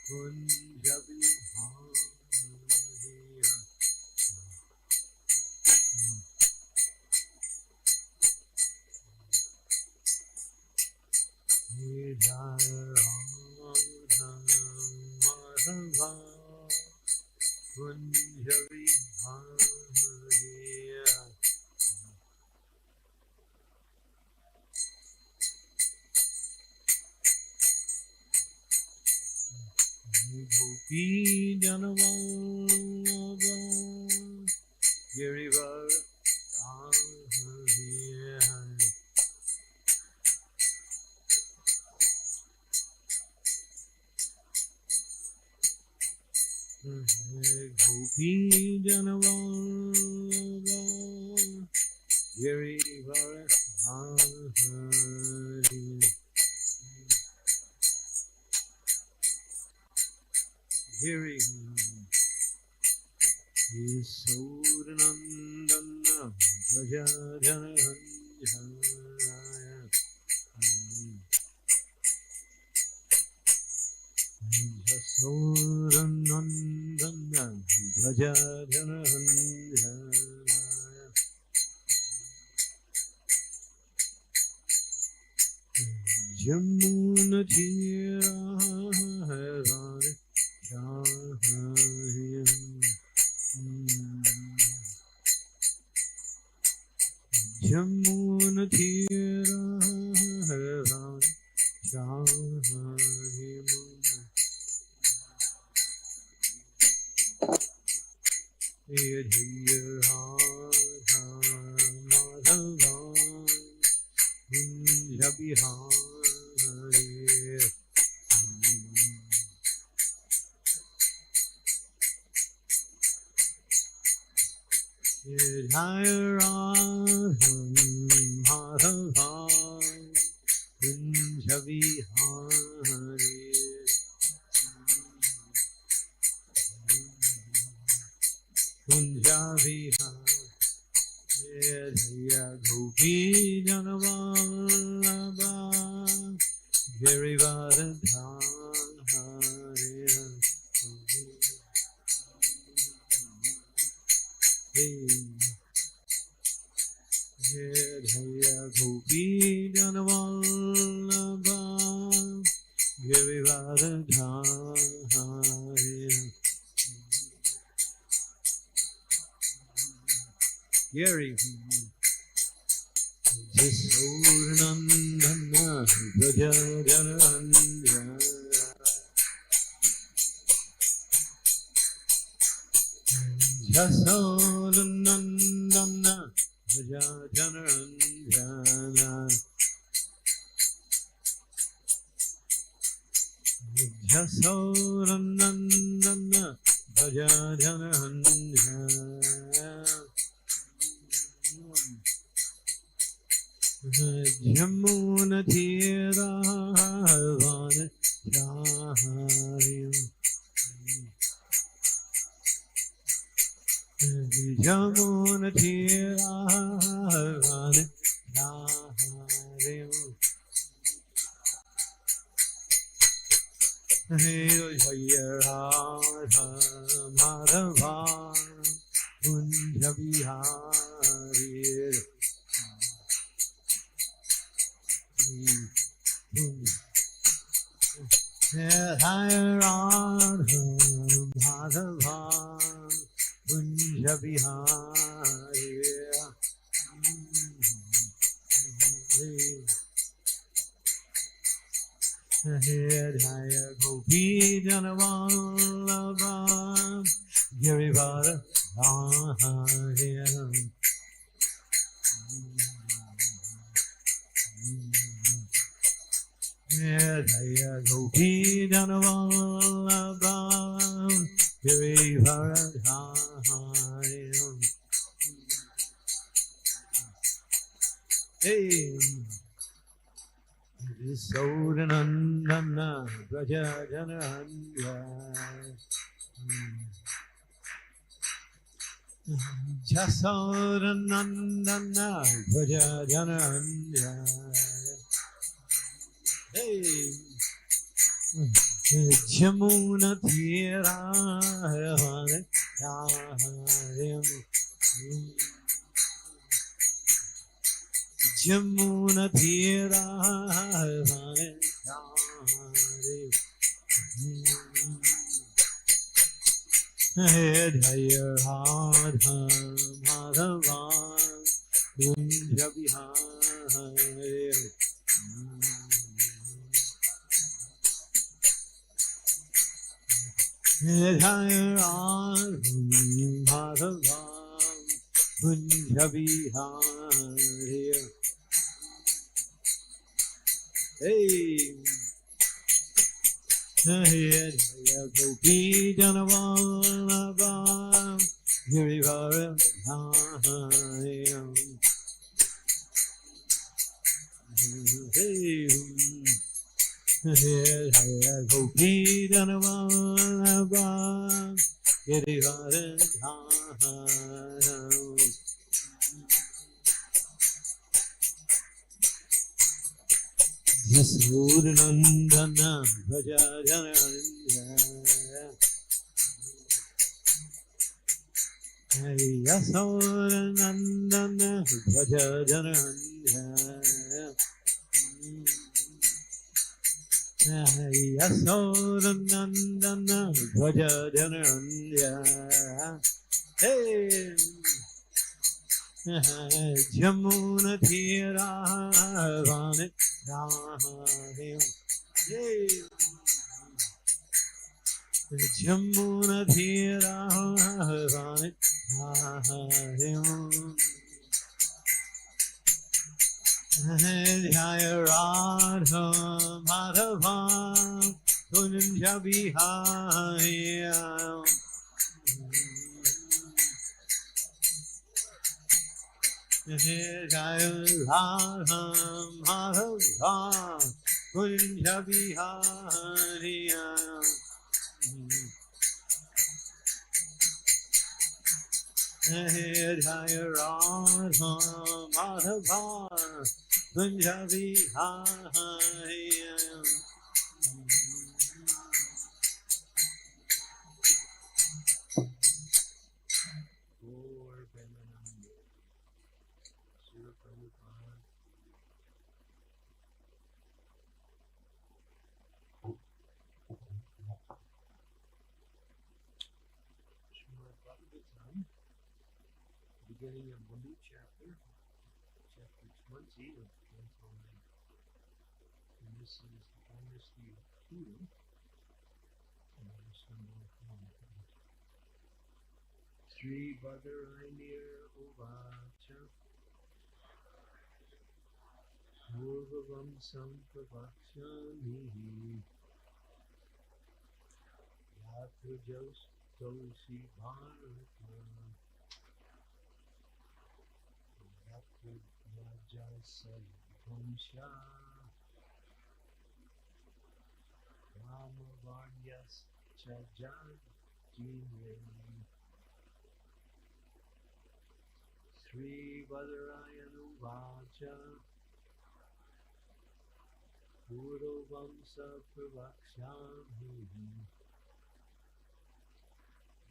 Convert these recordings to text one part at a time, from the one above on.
Kunja Vihariya Madhava Kunja Vihariya Gopi Janavallabha Girivara Gopi Janavallabha Girivara Giri Yasodhanandana Gajajananjaya Yasodhanandana Gajajananjaya Jamunatira Havane Jamunatira Havane Gopi Janavallabha Girivardhariya Gopi Janavallabha Girivardhariya Giri Yasodhanandana Gajajananjaya Yasodhanandana Gajajananjaya Yasodhanandana Gajajananjaya Jamunatira Havane Jamunatira Havane Madhava Kunja Vihariya Madhava Kunja Vihariya Gopi Janavallabha Girivardhariya Gopi Janavallabha Girivardhariya Yasodhanandana Gajajananjaya Yasodhanandana Gajajananjaya Jamuna Thira Jamuna Thira Jaya Radha Madhava Kunja Vihare Jaya Radha Madhava Kunja Vihare Hey Jaya Gopi Janavallabha Girivara Hey Jaya Gopi Janavallabha Girivara Yasodhanandana Bhajajanandana Yasodhanandana Bhajajanandana Yasodhanandana Bhajajanandana Hey Jamuna Thira Vane Rahim Yay Jamuna Thira Vane Rahim Jaya Radha Madhava Kunja Vihaya Jaya Radha Madhava Kunja Vihariya Jaya Radha Madhava Kunja Vihariya Srila Prabhupada Srimad Bhagavatam, beginning of the new chapter, chapter 20 of Canto 9. And this is the dynasty of Charu, verse number 1. Sri Bhadarainir Uvacha Purvavam Sampravakshamihi Yatrajos Tosi Bharata Yatrajasai Vamsha Ramavaryas Chajajine Sri Badarayanu Vacha Puro Vamsa Pravakshamihi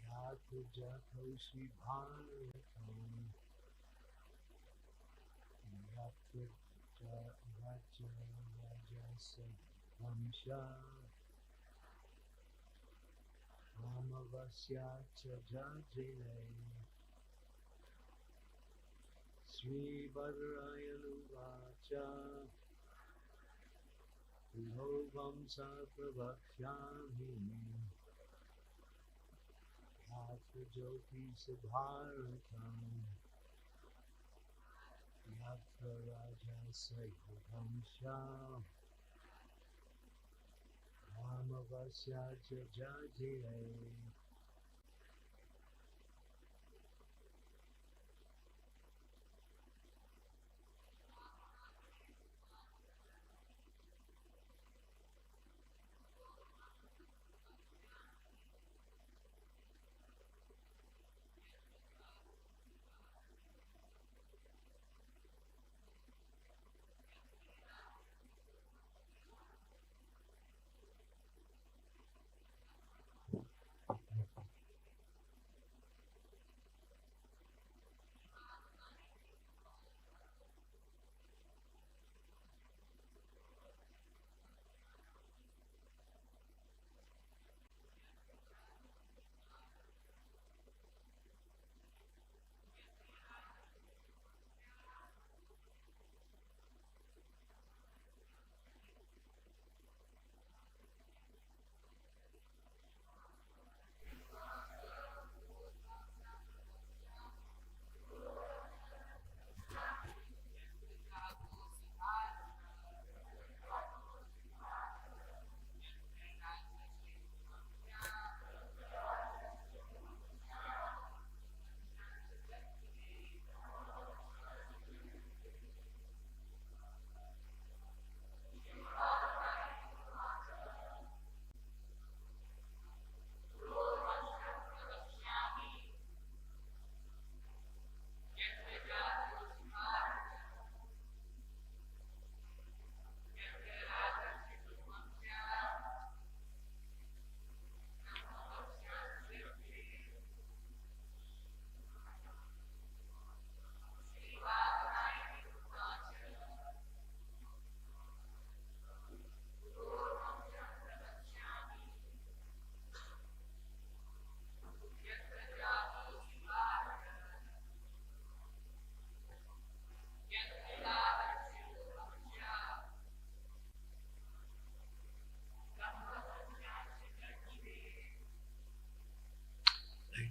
Yatu Jatoshi Bharatam Yatu Rajasa Vamsha Ramavasya Chajajine Sri Badarayanu Vacha Vamsa Pravakshami Yatra Joti Sabharatam Yatra Raja Saivamsha Ramavasya Jajajire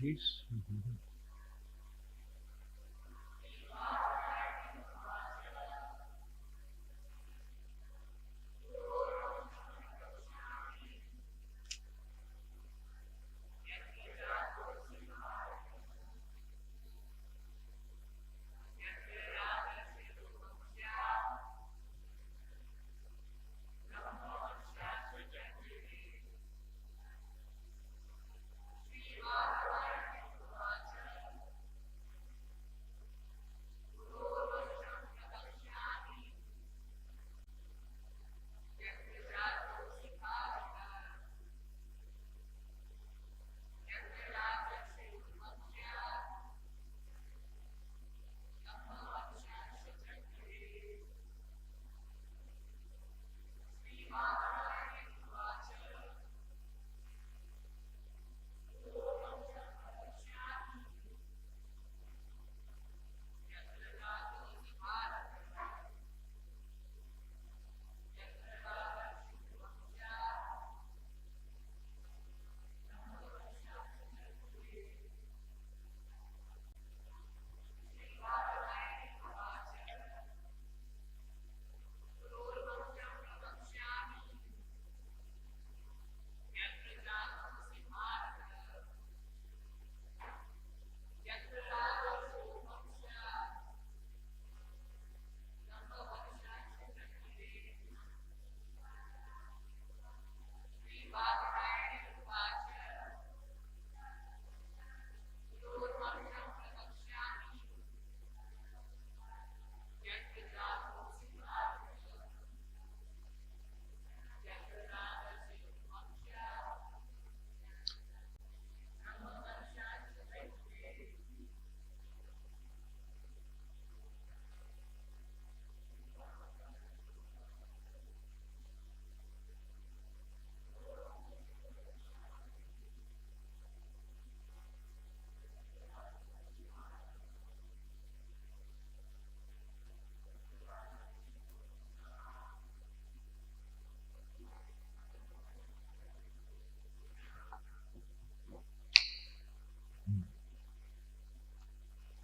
devotees.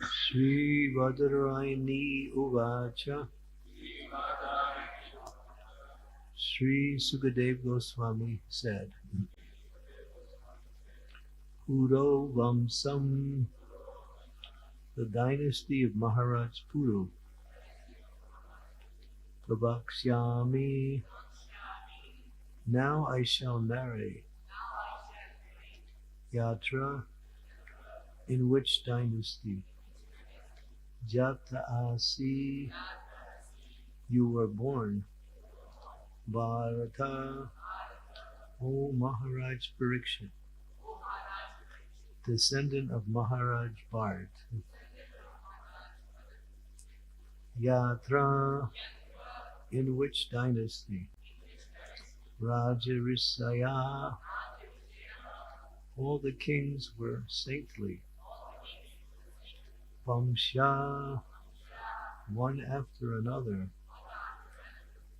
Sri Vadarayani Uvacha. Sri Sukadev Goswami said, Puro Vamsam, the dynasty of Maharaj Puru, Prabhakshyami, now I shall narrate. Yatra, in which dynasty? Jata Asi, you were born. Bharata, O Maharaj Parikshit, descendant of Maharaj Bharat. Yatra, in which dynasty? Rajarisaya, all the kings were saintly. Vamsha, one after another.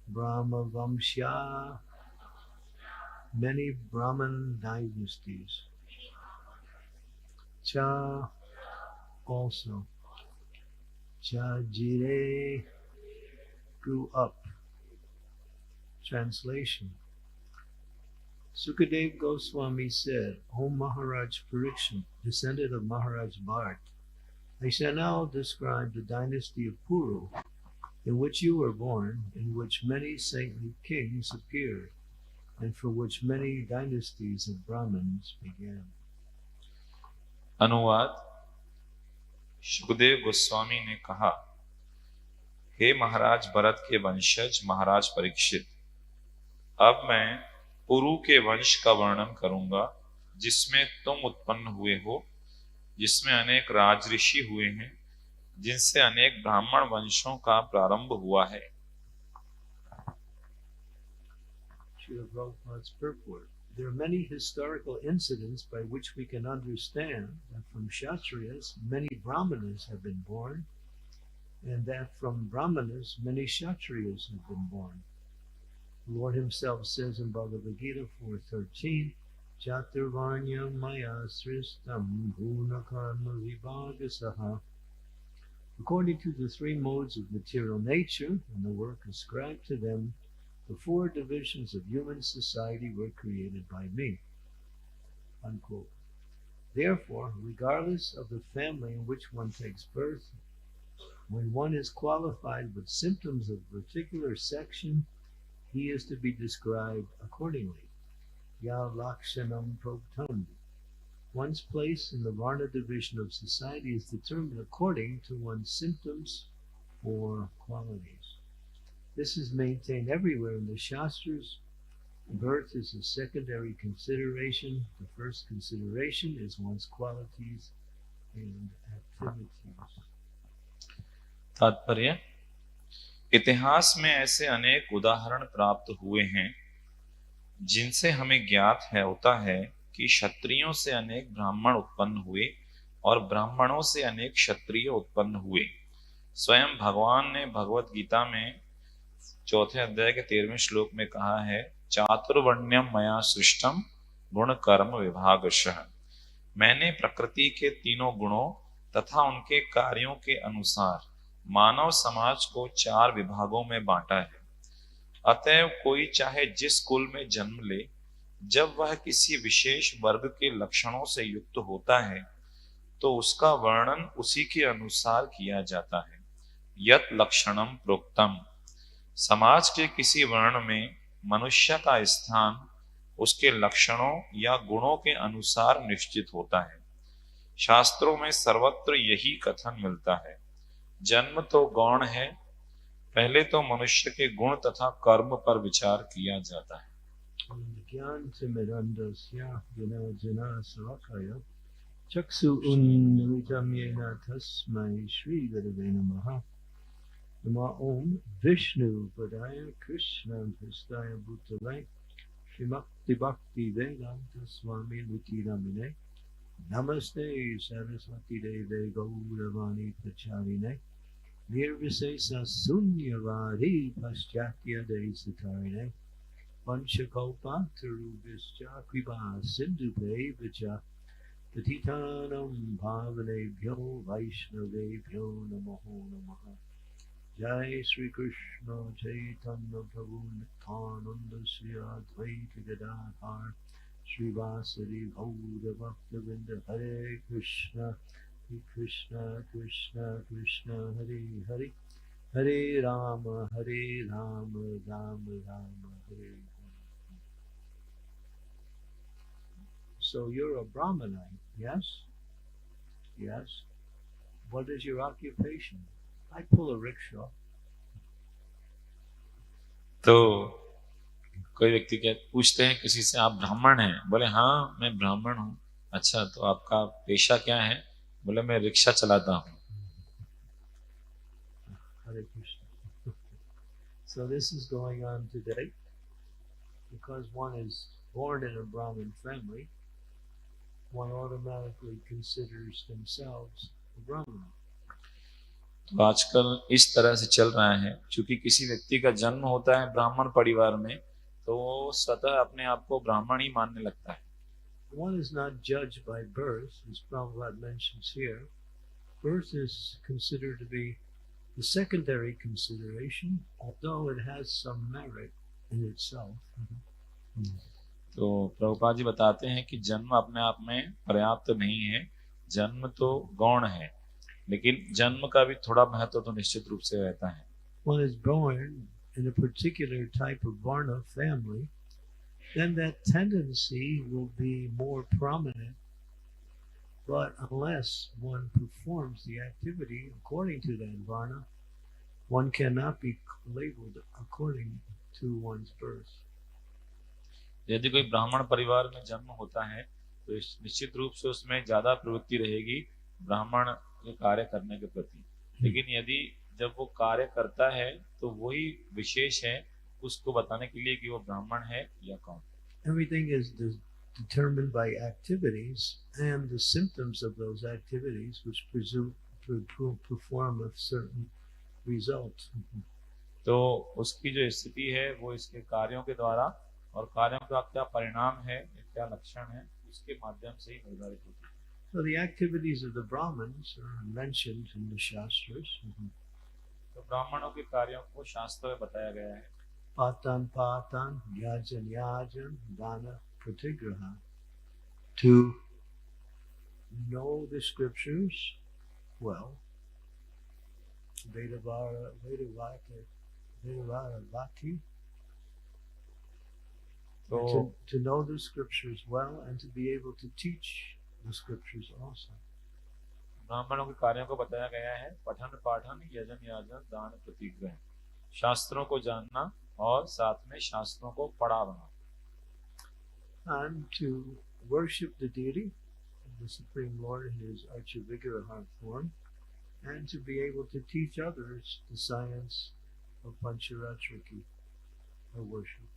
Brahma Vamsha, many Brahman dynasties. Cha, also. Jajire, grew up. Translation. Sukadev Goswami said, O Maharaj Parikshit, descendant of Maharaj Bharat, I shall now describe the dynasty of Puru, in which you were born, in which many saintly kings appeared, and for which many dynasties of Brahmins began. अनुवाद सुखदेव गोस्वामी ने कहा, हे महाराज भरत के वंशज महाराज परीक्षित, अब मैं पुरु के वंश का वर्णन करूंगा जिसमें तुम उत्पन्न हुए हो, जिसमें अनेक राजऋषि हुए हैं, जिनसे अनेक ब्राह्मण वंशों का प्रारंभ हुआ है। Srila Prabhupada's purport. There are many historical incidents by which we can understand that from Kshatriyas many Brahmanas have been born, and that from Brahmanas many Kshatriyas have been born. The Lord himself says in Bhagavad Gita 4:13, Chaturvarnyam maya sristam bhuna karma vibhagasaha. According to the three modes of material nature and the work ascribed to them, the four divisions of human society were created by me. Unquote. Therefore, regardless of the family in which one takes birth, when one is qualified with symptoms of a particular section, he is to be described accordingly. Ya lakshanam proktam. One's place in the Varna division of society is determined according to one's symptoms or qualities. This is maintained everywhere in the Shastras. Birth is a secondary consideration. The first consideration is one's qualities and activities. तात्पर्य, इतिहास में ऐसे अनेक उदाहरण प्राप्त हुए हैं जिनसे हमें ज्ञात होता है कि क्षत्रियों से अनेक ब्राह्मण उत्पन्न हुए और ब्राह्मणों से अनेक क्षत्रिय उत्पन्न हुए। स्वयं भगवान ने भगवत गीता में 4th अध्याय के 13वें श्लोक में कहा है, चातुर्वर्ण्यम मया सृष्टम गुण कर्म विभागशः। मैंने प्रकृति के तीनों गुणों तथा उनके कार्यों के अनुसार मानव समाज को 4 विभागों में बांटा है। अतएव कोई चाहे जिस कुल में जन्म ले, जब वह किसी विशेष वर्ग के लक्षणों से युक्त होता है तो उसका वर्णन उसी के अनुसार किया जाता है। यत् लक्षणम प्रोक्तम। समाज के किसी वर्ण में मनुष्य का स्थान उसके लक्षणों या गुणों के अनुसार निश्चित होता है। शास्त्रों में सर्वत्र यही कथन मिलता है। जन्म तो गौण है, पहले तो मनुष्य के गुण तथा कर्म पर विचार किया जाता है। चक्षु उन्मिलितं येन तस्मै श्री गुरवे नमः। नमः ओम विष्णुपदाय कृष्णहस्ताय भूतले श्रीमद् भक्ति वेदांत स्वामी निति नामिने। नमस्ते सरस्वती देवे गौरवाणी प्रचारिणे निर्विशेष शून्यवादी पाश्चात्य देशतारिणे पंचकल्पातरुभ्यश्च कृपा सिन्धुभ्यैव च पतितानां पावनेभ्यो वैष्णवेभ्यो नमो नमः। जय श्री कृष्ण चैतन्य प्रभु नित्यानंद श्री अद्वैत गदाधर श्रीवासदि गौर भक्तवृंद। हरे कृष्ण कृष्ण कृष्ण हरे हरे, हरे Ram Ram Ram Hare Hare. So you're a Brahmanite, yes? Yes. What is your occupation? I pull a rickshaw. तो कोई व्यक्ति पूछते हैं किसी से, आप ब्राह्मण हैं? बोले हाँ मैं ब्राह्मण हूँ। अच्छा, तो आपका पेशा क्या है? बोले मैं रिक्शा चलाता हूँ। Hare Krishna. So this is going on today because one is born in a Brahmin family, one automatically considers themselves a Brahmin. तो आजकल इस तरह से चल रहा है, क्योंकि किसी व्यक्ति का जन्म होता है ब्राह्मण परिवार में तो वो स्वतः अपने आप को ब्राह्मण ही मानने लगता है। One is not judged by birth, as Prabhupada mentions here. Birth is considered to be the secondary consideration, although it has some merit in itself. तो प्रभुपाद जी बताते हैं कि जन्म अपने आप में पर्याप्त नहीं है, जन्म तो गौण है, लेकिन जन्म का भी थोड़ा महत्व तो निश्चित रूप से रहता है। One is born in a particular type of Varna family, then that tendency will be more prominent. But unless one performs the activity according to that Varna, one cannot be labeled according to one's birth. यदि कोई ब्राह्मण परिवार में जन्म होता है तो निश्चित रूप से उसमें ज्यादा प्रवृत्ति रहेगी ब्राह्मण के कार्य करने के प्रति, लेकिन यदि जब वो कार्य करता है तो वही विशेष है उसको बताने के लिए कि वो ब्राह्मण है या कौन। Everything is determined by activities and the symptoms of those activities which perform a certain result. तो उसकी जो स्थिति है वो इसके कार्यों के द्वारा और कार्यों का क्या परिणाम है क्या लक्षण है, उसके माध्यम से ही निर्धारित होती है। So the activities of the Brahmins are mentioned in the Shastras. तो ब्राह्मणों के कार्यों को शास्त्र में बताया गया है। Patan patan, yajan yajan, dana pratigraha. To know the scriptures well, Vedavara, Bhakti. So To know the scriptures well and to be able to teach the scriptures also. ब्राह्मणों के कार्यों को बताया गया है, पठन पाठन यजन याजन दान प्रतिग्रह, शास्त्रों को जानना और साथ में शास्त्रों को पढ़ाना। And to worship the deity, the Supreme Lord in his Archavigraha form, and to be able to teach others the science of Pancharatriki, or worship.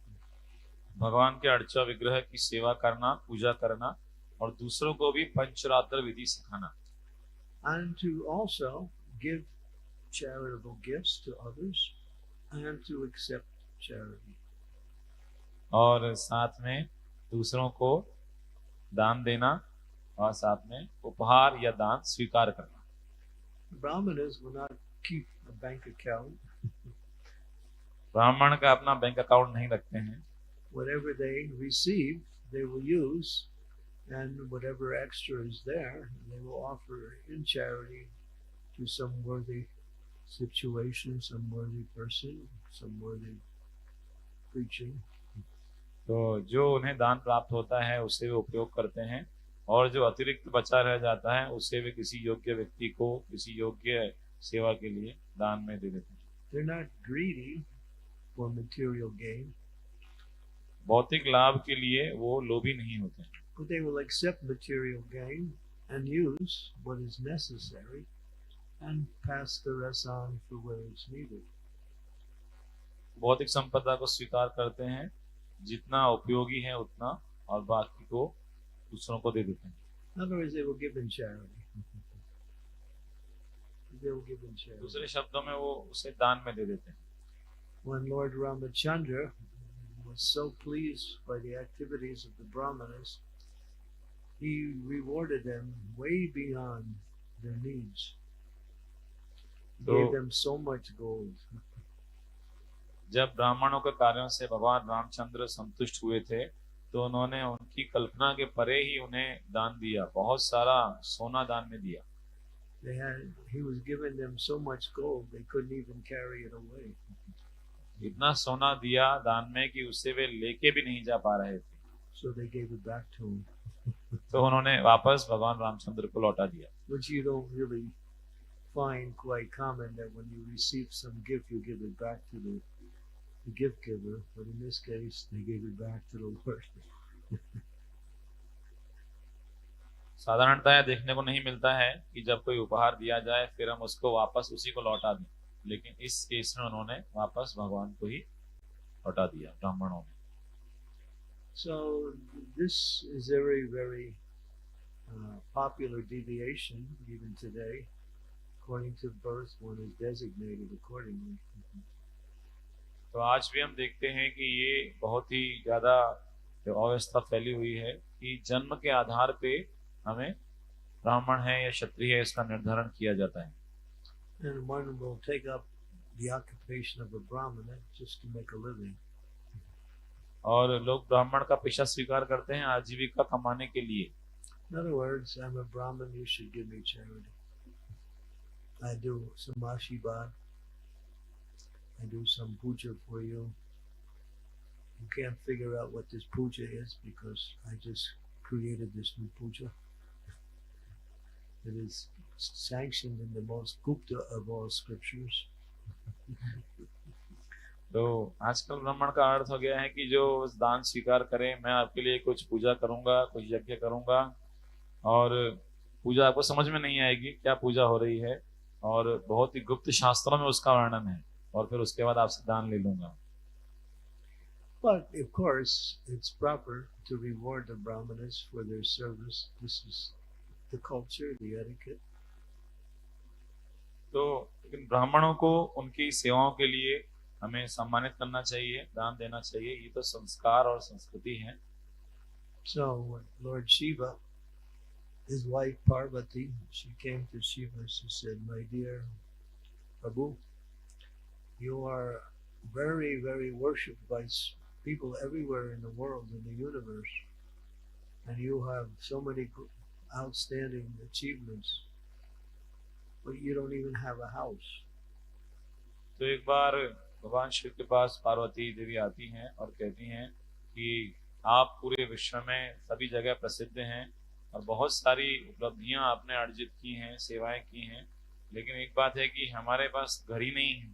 भगवान के अर्चा विग्रह की सेवा करना, पूजा करना और दूसरों को भी पंचरात्र विधि सिखाना। And to also give charitable gifts to others and to accept charity. और साथ में दूसरों को दान देना और साथ में उपहार या दान स्वीकार करना। Brahmanas will not keep a bank account. ब्राह्मण का अपना बैंक अकाउंट नहीं रखते हैं। Whatever they receive, they will use, and whatever extra is there, they will offer in charity to some worthy situation, some worthy person, some worthy preaching. तो जो उन्हें दान प्राप्त होता है उसे वे उपयोग करते हैं, और जो अतिरिक्त बचा रह जाता है उसे वे किसी योग्य व्यक्ति को किसी योग्य सेवा के लिए दान में दे देते हैं। They're not greedy for material gain, भौतिक लाभ के लिए वो लोभी नहीं होते हैं, but they will accept material gain and use what is necessary and pass the rest on for where it's needed. भौतिक संपदा को स्वीकार करते हैं, जितना उपयोगी है उतना, और बाकी को दूसरों को दे देते हैं। In other words, they will give in charity. They will give in charity. दूसरे शब्दों में वो उसे दान में दे देते हैं। When Lord Ramachandra was so pleased by the activities of the Brahmanas, he rewarded them way beyond their needs. He gave them so much gold. जब ब्राह्मणों के कार्यों से भगवान रामचंद्र संतुष्ट हुए थे, तो उन्होंने उनकी कल्पना के परे ही उन्हें दान दिया, बहुत सारा सोना दान में दिया। He was giving them so much gold they couldn't even carry it away. इतना सोना दिया दान में कि उससे वे लेके भी नहीं जा पा रहे थे। So they gave it back to him. तो उन्होंने वापस भगवान रामचंद्र को लौटा दिया। Which you don't really find quite common, that when you receive some gift you give it back to the gift giver, but in this case they gave it back to the Lord. साधारणतः देखने को नहीं मिलता है कि जब कोई उपहार दिया जाए फिर हम उसको वापस उसी को लौटा दें, लेकिन इस केस में उन्होंने वापस भगवान को ही लौटा दिया ब्राह्मणों ने। So this is a very, very popular deviation even today. According to birth, one is designated accordingly. तो आज भी हम देखते हैं कि ये बहुत ही ज्यादा अव्यवस्था फैली हुई है कि जन्म के आधार पे हमें ब्राह्मण है या क्षत्रिय है इसका निर्धारण किया जाता है। And one will take up the occupation of a brahmana just to make a living. और लोग ब्राह्मण का पेशा स्वीकार करते हैं आजीविका कमाने के लिए। In other words, I'm a Brahmin, you should give me charity. I do some ashibad. I do some puja for you. You can't figure out what this puja is because I just created this new puja. It is sanctioned in the most gupta of all scriptures. तो आजकल ब्राह्मण का अर्थ हो गया है कि जो दान स्वीकार करे, मैं आपके लिए कुछ पूजा करूंगा, कुछ यज्ञ करूंगा, और पूजा आपको समझ में नहीं आएगी क्या पूजा हो रही है, और बहुत ही गुप्त शास्त्रों में उसका वर्णन है, और फिर उसके बाद आपसे दान ले लूंगा। But of course, it's proper to reward the brahmanas for their service. This is the culture, the etiquette. तो लेकिन ब्राह्मणों को उनकी सेवाओं के लिए हमें सम्मानित करना चाहिए, दान देना चाहिए, ये तो संस्कार और संस्कृति है। So Lord Shiva, his wife Parvati, she came to Shiva. She said, "My dear Prabhu, you are very, very worshipped by people everywhere in the world, in the universe, and you have so many outstanding achievements, but you don't even have a house." तो एक बार भगवान शिव के पास पार्वती देवी आती हैं और कहती हैं कि आप पूरे विश्व में सभी जगह प्रसिद्ध हैं और बहुत सारी उपलब्धियां आपने अर्जित की हैं, सेवाएं की हैं, लेकिन एक बात है कि हमारे पास घर ही नहीं है।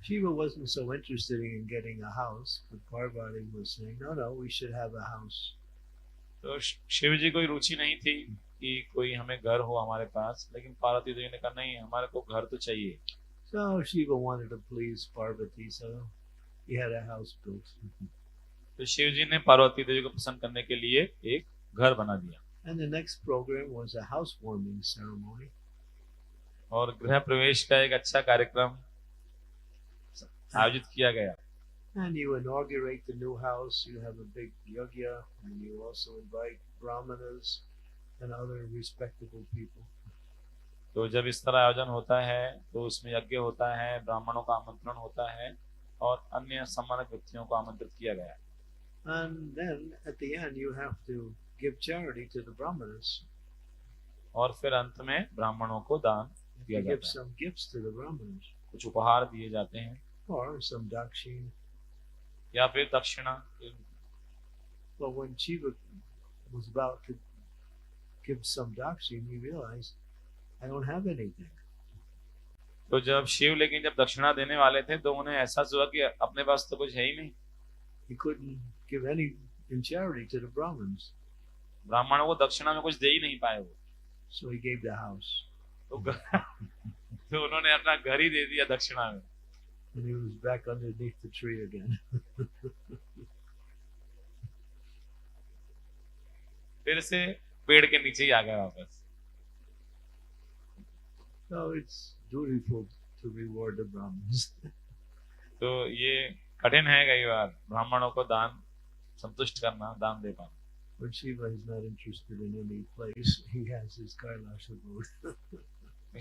Shiva wasn't so interested in getting a house, but Parvati was saying, "No, no, we should have a house." तो शिव जी कोई रुचि नहीं थी कि कोई हमें घर हो हमारे पास, लेकिन पार्वती देवी ने कहा नहीं, हमारे को घर तो चाहिए। So Shiva wanted to please Parvati, so he had a house built. तो शिव जी ने पार्वती देवी को पसंद करने के लिए एक घर बना दिया। And the next program was a housewarming ceremony. और गृह प्रवेश का एक अच्छा कार्यक्रम आयोजित किया गया। And you inaugurate the new house, you have a big yajna, and you also invite brahmanas and other respectable people. तो जब इस तरह आयोजन होता है तो उसमें यज्ञ होता है, ब्राह्मणों का आमंत्रण होता है और अन्य सम्मानित व्यक्तियों को आमंत्रित किया गया। And then at the end you have to give charity to the brahmanas. और फिर अंत में ब्राह्मणों को दान दिया You give जाता है, some gifts to the brahmanas, कुछ उपहार दिए जाते हैं or some dakshina. या फिर दक्षिणा। But when Shiva was about to give some dakshina, he realized, "I don't have anything." तो जब शिव लेकिन जब दक्षिणा देने वाले थे तो उन्हें एहसास हुआ कि अपने पास तो कुछ है ही नहीं। He couldn't give any in charity to the Brahmins. ब्राह्मणों को दक्षिणा में कुछ दे ही नहीं पाए वो। So he gave the house. तो उन्होंने अपना घर ही दे दिया दक्षिणा में। And he was back underneath the tree again. फिर से पेड़ के नीचे ही आ गया वापस। So it's dutiful to reward the Brahmins. तो ये कठिन है कई बार ब्राह्मणों को दान संतुष्ट करना, दान दे पाना। But Shiva is not interested in any place. He has his Kailash abode.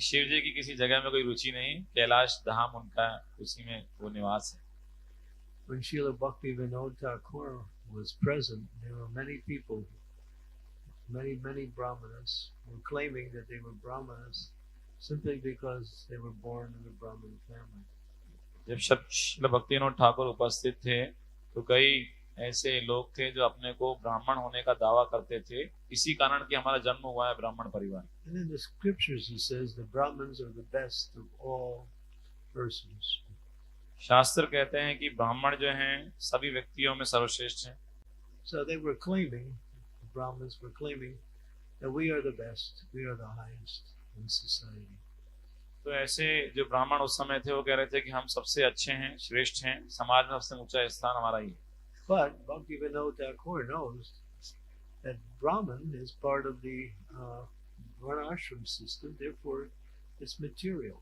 Shiv जी की किसी जगह में कोई रुचि नहीं, कैलाश धाम उनका, उसी में वो निवास है। When Srila Bhakti Vinod Thakur was present, there were many people, many brahmanas, were claiming that they were brahmanas simply because they were born in a Brahmin family. जब श्रील भक्ति विनोद ठाकुर उपस्थित थे तो कई ऐसे लोग थे जो अपने को ब्राह्मण होने का दावा करते थे, इसी कारण कि हमारा जन्म हुआ है ब्राह्मण परिवार। And in the scriptures he says the Brahmins are the best of all persons. शास्त्र कहते हैं कि ब्राह्मण जो हैं सभी व्यक्तियों में सर्वश्रेष्ठ हैं। So they were claiming, the Brahmins were claiming that we are the best, we are the highest in society. तो ऐसे जो ब्राह्मण उस समय थे वो कह रहे थे कि हम सबसे अच्छे हैं, श्रेष्ठ हैं, समाज में सबसे ऊंचा स्थान हमारा ही है। But Bhakti Vinod Thakur knows that Brahman is part of the varnashram system, therefore it's material.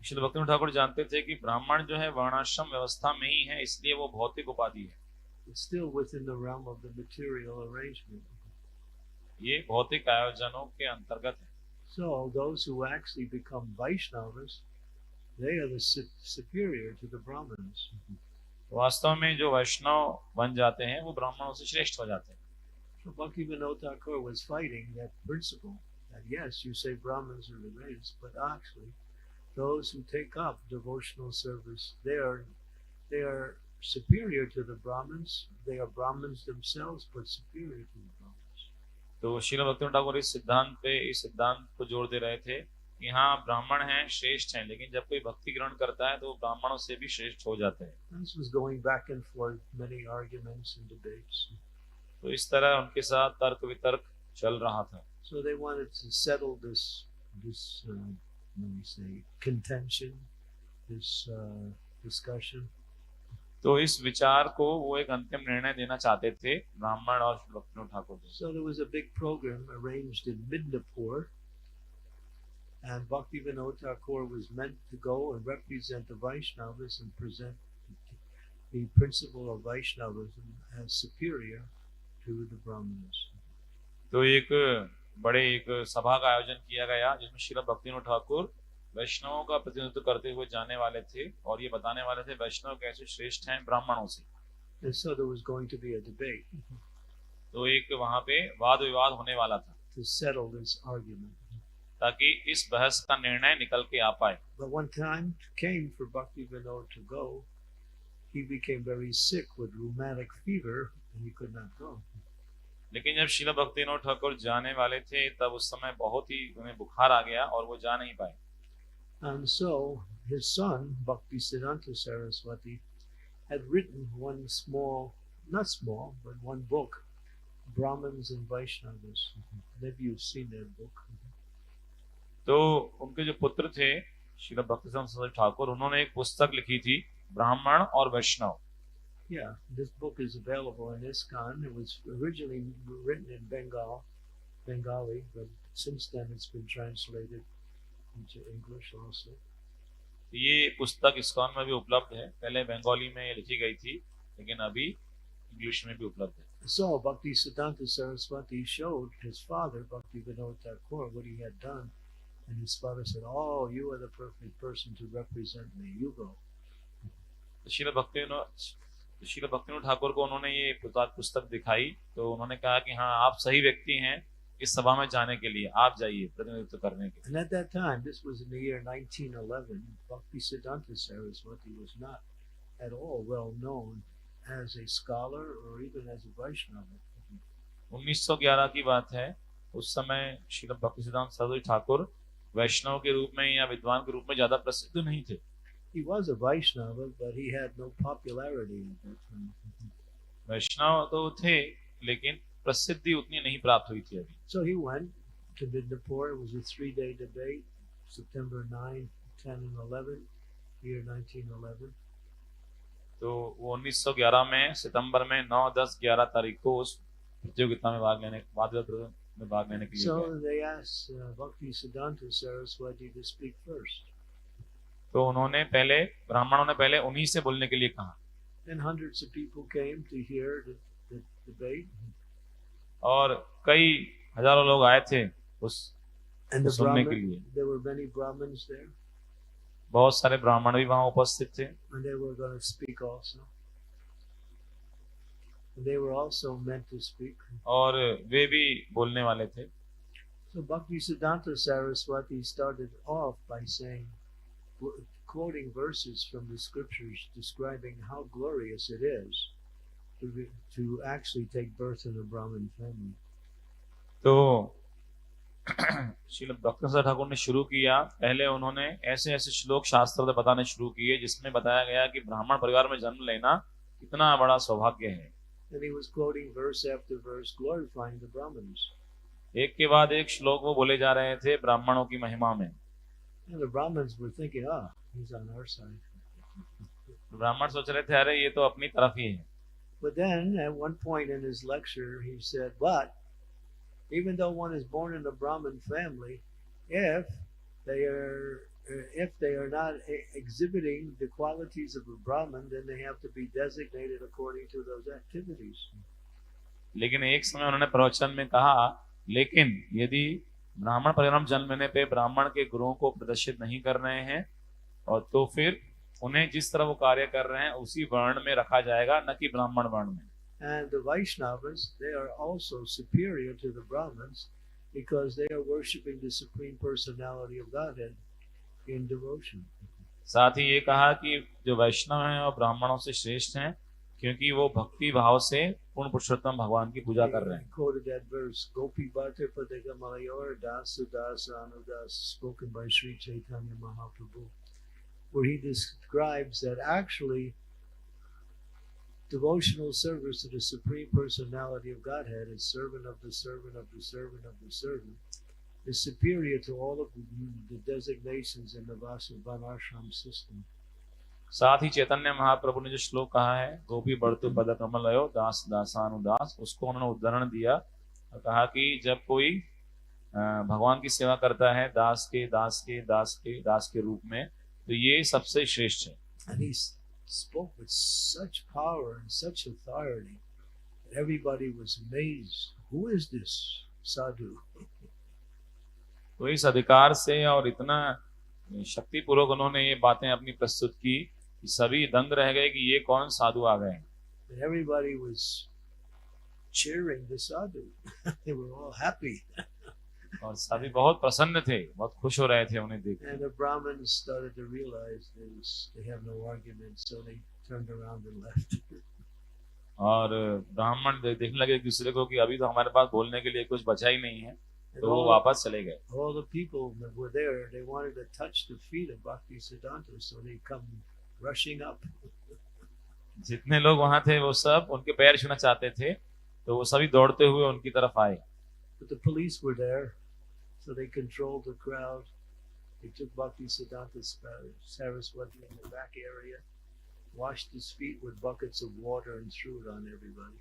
Srila भक्ति विनोद ठाकुर जानते थे कि ब्राह्मण जो है वर्णाश्रम व्यवस्था में ही है, इसलिए वो भौतिक उपाधि है। It's still within the realm of the material arrangement. ये भौतिक आयोजनों के अंतर्गत है। So those who actually become Vaishnavas, they are the superior to the Brahmins. वास्तव में जो वैष्णव बन जाते हैं वो ब्राह्मणों से श्रेष्ठ हो जाते हैं। So Bhakti Vinod Thakur was fighting that principle that yes, you say Brahmins are the greatest, but actually those who take up devotional service, they are superior to the Brahmins. They are Brahmins themselves, but superior to the Brahmins. तो श्रील भक्ति विनोद ठाकुर इस सिद्धांत को जोड़ दे रहे थे कि हाँ ब्राह्मण हैं, श्रेष्ठ हैं, लेकिन जब कोई भक्ति ग्रहण करता है तो ब्राह्मणों से भी श्रेष्ठ हो जाते हैं। This was going back and forth, many arguments and debates. तो इस तरह उनके साथ तर्क वितर्क चल रहा था। So they wanted to settle this let me say, contention, this discussion. तो इस विचार को वो एक अंतिम निर्णय देना चाहते थे ब्राह्मण और श्रील भक्ति Vinod Thakur. So there was a big program arranged in Midnapur, and Bhakti Vinod Thakur was meant to go and represent the Vaishnavas and present the principle of Vaishnavism as superior to the Brahmanas. तो एक सभा का आयोजन किया गया जिसमें श्रील भक्तिविनोद ठाकुर वैष्णवों का प्रतिनिधित्व करते हुए जाने वाले थे और ये बताने वाले थे वैष्णव कैसे श्रेष्ठ हैं ब्राह्मणों से। And so there was going to be a debate तो एक वहां पे वाद विवाद होने वाला था to settle this argument. ताकि इस बहस का निर्णय निकल के आ पाए। But when time came for Bhaktivinoda to go, he became very sick with rheumatic fever and he could not go. लेकिन जब श्रील भक्तिविनोद ठाकुर जाने वाले थे तब उस समय बहुत ही उन्हें बुखार आ गया और वो जा नहीं पाए। And so his son, Bhaktisiddhanta Saraswati, had written one one book, Brahmins and Vaishnavas. Maybe you've seen that book. तो उनके जो पुत्र थे श्रील भक्तिसिद्धांत सरस्वती ठाकुर, उन्होंने एक पुस्तक लिखी थी ब्राह्मण और वैष्णव। Yeah, this book is available in Iskcon. It was originally written in Bengali, but since then it's been translated into English also. ये पुस्तक इस्कॉन में भी उपलब्ध है। पहले बंगाली में लिखी गई थी लेकिन अभी इंग्लिश में भी उपलब्ध है। So Bhaktisiddhanta Saraswati showed his father, Bhaktivinoda Thakur, what he had done, and his father said, "Oh, you are the perfect person to represent me. You go." Srila Bhaktivinod Thakur को उन्होंने ये पुस्तक दिखाई तो उन्होंने कहा कि हाँ आप सही व्यक्ति हैं इस सभा में जाने के लिए, आप जाइए प्रतिनिधित्व करने के लिए। And at that time, this was in the year 1911, Bhaktisiddhanta Saraswati was not at all well known as a scholar or even as a Vaishnava. 1911 की बात है। उस समय श्रील भक्तिसिद्धांत सरस्वती ठाकुर वैष्णव के रूप में या विद्वान के रूप में ज्यादा प्रसिद्ध नहीं थे। He was a Vaishnava, but he had no popularity at that time. वैष्णव तो थे लेकिन प्रसिद्धि उतनी नहीं प्राप्त हुई थी अभी। So he went to Midnapur. It was a 3-day debate, September 9, 10, and 11, year 1911. तो वो 1911 में सितंबर में 9, 10, 11 तारीख को उस प्रतियोगिता में भाग लेने के लिए So गए। they asked Bhaktisiddhanta Saraswati to speak first. तो ब्राह्मणों ने पहले उन्हीं से बोलने के लिए कहा। And hundreds of people came to hear the debate. और कई हजारों लोग आए थे And सुनने के लिए। there were many Brahmins there. बहुत सारे ब्राह्मण भी वहां उपस्थित थे। And they were going to speak also. And they were also meant to speak. और वे भी बोलने वाले थे। So Bhaktisiddhanta Saraswati started off by saying, quoting verses from the scriptures describing how glorious it is to actually take birth in a Brahmin family. तो श्रील भक्तिसिद्धांत ठाकुर ने शुरू किया। पहले उन्होंने ऐसे श्लोक शास्त्र से बताने शुरू किए जिसमें बताया गया कि ब्राह्मण परिवार में जन्म लेना कितना बड़ा सौभाग्य है। And he was quoting verse after verse glorifying the Brahmins. एक के बाद एक श्लोक वो बोले जा रहे थे ब्राह्मणों की महिमा में। And the Brahmins were thinking, he's on our side. ब्राह्मण सोच रहे थे अरे ये तो अपनी तरफ ही है। But then at one point in his lecture he said, but even though one is born in a Brahmin family, if they are not exhibiting the qualities of a Brahmin, then they have to be designated according to those activities. लेकिन एक समय उन्होंने प्रवचन में कहा, लेकिन यदि ब्राह्मण परिवार में जन्म लेने पे ब्राह्मण के गुणों को प्रदर्शित नहीं कर रहे हैं और तो फिर उन्हें जिस तरह वो कार्य कर रहे हैं उसी वर्ण में रखा जाएगा, न कि ब्राह्मण वर्ण में। And the Vaishnavas, they are also superior to the Brahmins because they are worshipping the Supreme Personality of Godhead in devotion. साथ ही ये कहा कि जो वैष्णव हैं और ब्राह्मणों से श्रेष्ठ हैं क्योंकि वो भक्ति भाव से पूर्ण पुरुषोत्तम भगवान की पूजा कर रहे हैं। Quoted that verse, Gopi Bhatta Padega Malayor Dasa Dasa Anudas, spoken by Sri Chaitanya Mahaprabhu, where he describes that actually devotional service to the Supreme Personality of Godhead as servant of the servant of the servant of the servant is superior to all of the designations in the Varnashram system. साथ ही चैतन्य महाप्रभु ने जो श्लोक कहा है गोपी बढ़तु पद कमलयो दास दासानुदास, उसको उन्होंने उदाहरण दिया और कहा कि जब कोई भगवान की सेवा करता है दास के दास के दास के दास के रूप में, तो ये सबसे श्रेष्ठ है। And he spoke with such power and such authority Everybody was amazed. Who is this sadhu? तो इस अधिकार से और इतना शक्तिपूर्वक उन्होंने ये बातें अपनी प्रस्तुत की कि सभी दंग रह गए कि ये कौन साधु आ गए. And everybody was cheering the sadhu. They were all happy. और सभी बहुत प्रसन्न थे, बहुत खुश हो रहे थे उन्हें देख. And the Brahmins started to realize they have no argument, so they turned around and left. और ब्राह्मण देखने लगे एक दूसरे को कि अभी तो हमारे पास बोलने के लिए कुछ बचा ही नहीं है, तो वो वापस चले गए. All the people that were there, they wanted to touch the feet of Bhakti Siddhanta, so they come rushing up. जितने लोग वहां थे वो सब उनके पैर छूना चाहते थे, तो वो सभी दौड़ते हुए उनकी तरफ आए. But the police were there, so they controlled the crowd. They took Bhakti Siddhanta Saraswati in the back area, washed his feet with buckets of water and threw it on everybody.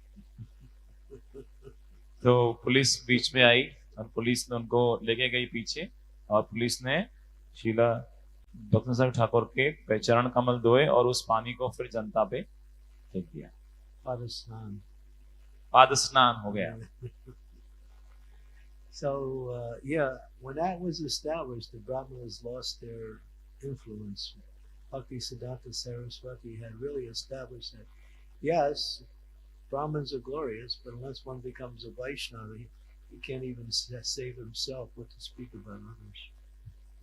तो police बीच में आई और police ने उनको लेके गई पीछे, और police ने शीला भक्ति ठाकुर के चरण कमल धोए और उस पानी को फिर जनता पे फेंक दिया. पाद स्नान हो गया. So when that was established, the Brahmanas lost their influence. Bhakti Siddhanta Saraswati had really established that, yes, Brahmins are glorious, but unless one becomes a Vaishnava, he can't even save himself, what to speak about others.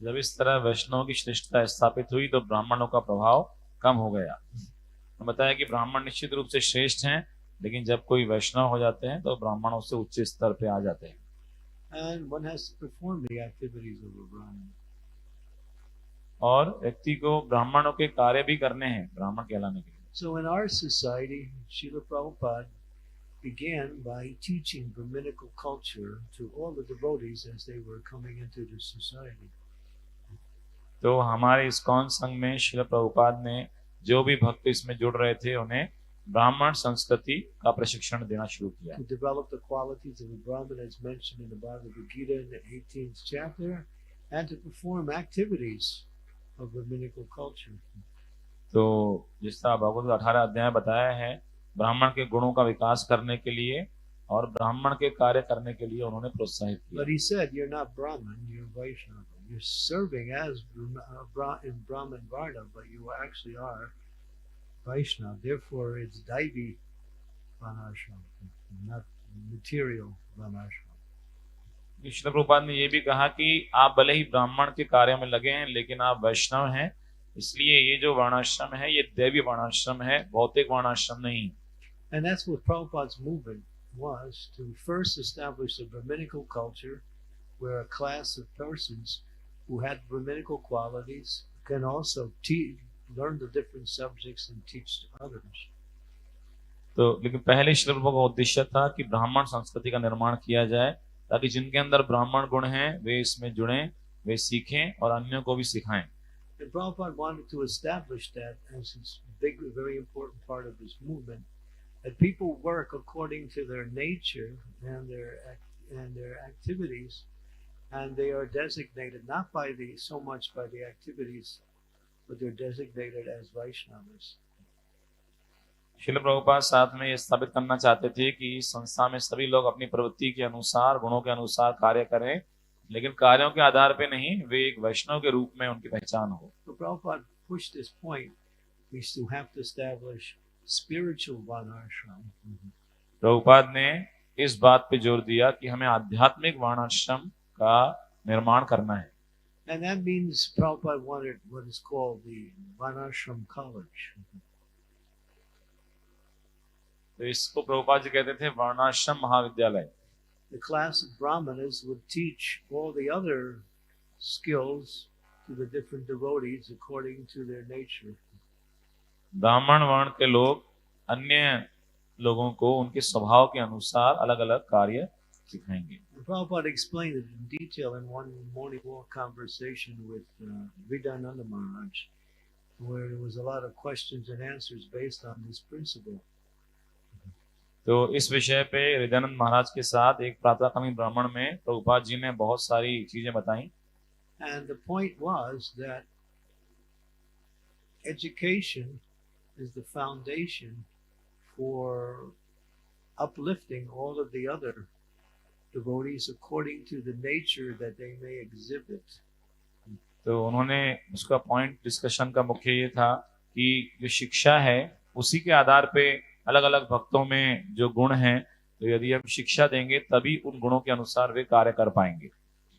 जब इस तरह वैष्णव की श्रेष्ठता स्थापित हुई तो ब्राह्मणों का प्रभाव कम हो गया. तो बताया कि ब्राह्मण निश्चित रूप से श्रेष्ठ हैं, लेकिन जब कोई वैष्णव हो जाते हैं तो ब्राह्मणों से उच्च स्तर पे आ जाते हैं. And one has to perform the activities of a Brahman. और व्यक्ति को ब्राह्मणों के कार्य भी करने हैं ब्राह्मण कहलाने के लिए. So in our society, Srila Prabhupada began by teaching Brahminical culture to all the devotees as they were coming into the society. तो हमारे इस्कॉन संघ में श्रील प्रभुपाद ने जो भी भक्त इसमें जुड़ रहे थे उन्हें ब्राह्मण संस्कृति का प्रशिक्षण देना शुरू किया. To develop the qualities of a Brahman as mentioned in the Bhagavad Gita in the 18th chapter, and to perform activities of Brahminical culture. तो जिस तरह भगवद 18 अध्याय बताया है, ब्राह्मण के गुणों का विकास करने के लिए और ब्राह्मण के कार्य करने के लिए उन्होंने प्रोत्साहित किया. But he said, you're not Brahman, you're Vaishnava. You're serving as in Brahman Varna, but you actually are Vaishnava. Therefore, it's Daivi Varnashram, not material Varnashram. Srila Prabhupada ने ये भी कहा कि आप भले ही ब्राह्मण के कार्य में लगे हैं, लेकिन आप वैष्णव हैं, इसलिए ये जो वर्णाश्रम है ये दैवी वर्णाश्रम है, भौतिक वर्णाश्रम नहीं. And that's what Prabhupada's movement was, to first establish a Brahminical culture where a class of persons who had Brahminical qualities can also learn the different subjects and teach others. तो लेकिन पहले श्री प्रभु का उद्देश्य था कि ब्राह्मण संस्कृति का निर्माण किया जाए, ताकि जिनके अंदर ब्राह्मण गुण हैं वे इसमें जुड़ें, वे सीखें और अन्यों को भी सिखाएं. And Prabhupada wanted to establish that as his big, very important part of his movement, that people work according to their nature and their activities, and they are designated not by so much by the activities, but they're designated as Vaishnavas. Srila Prabhupada साथ में ये स्थापित करना चाहते थे कि इस संस्था में सभी लोग अपनी प्रवृत्ति के अनुसार, गुणों के अनुसार कार्य करें, लेकिन कार्यों के आधार पे नहीं, वे एक वैष्णव के रूप में उनकी पहचान हो. So Prabhupada pushed this point, we still have to establish spiritual varnashram. Prabhupada ने इस बात पे जोर दिया कि हमें आध्यात्मिक वर्णाश्रम का निर्माण करना है. And that means Prabhupada wanted what is called the Varnashram College. तो इसको प्रभुपाद जी कहते थे वर्णाश्रम महाविद्यालय. The class of Brahmanas would teach all the other skills to the different devotees according to their nature. ब्राह्मण वर्ण के लोग अन्य लोगों को उनके स्वभाव के अनुसार अलग-अलग कार्य सिखाएंगे. Prabhupada explained it in detail in one morning walk conversation with Vidananda Maharaj, where there was a lot of questions and answers based on this principle. तो इस विषय पे हृदयानंद महाराज के साथ एक प्रातःकालीन ब्राह्मण में प्रभुपाद जी ने बहुत सारी चीजें बताई. And the point was that education is the foundation for uplifting all of the other devotees according to the nature that they may exhibit. तो उन्होंने उसका पॉइंट डिस्कशन का मुख्य ये था कि जो शिक्षा है उसी के आधार पे अलग अलग भक्तों में जो गुण हैं, तो यदि हम शिक्षा देंगे तभी उन गुणों के अनुसार वे कार्य कर पाएंगे.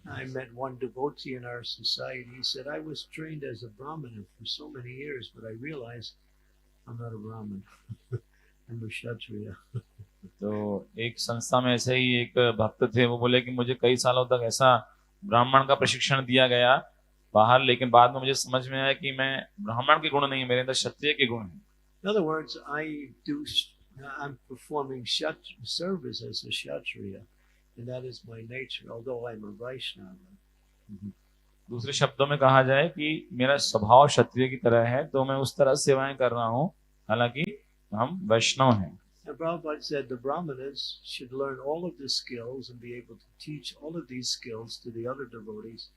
I met one devotee in our society. He said, I was trained as a Brahmana for so many years, but I realized I'm not a Brahmin. I'm a Kshatriya. तो एक संस्था में ऐसे ही एक भक्त थे, वो बोले कि मुझे कई सालों तक ऐसा ब्राह्मण का प्रशिक्षण दिया गया बाहर, लेकिन बाद में मुझे समझ में आया कि मैं ब्राह्मण के गुण नहीं, मेरे अंदर क्षत्रिय के गुण हैं. In other words, I'm performing service as a Kshatriya, and that is my nature, although I'm a Vaishnava. दूसरे शब्दों में कहा जाए कि मेरा स्वभाव क्षत्रिय की तरह है, तो मैं उस तरह सेवाएं कर रहा हूँ, हालांकि हम वैष्णव हैं. And Prabhupada said the Brahmanas should learn all of the skills and be able to teach all of these skills to the other devotees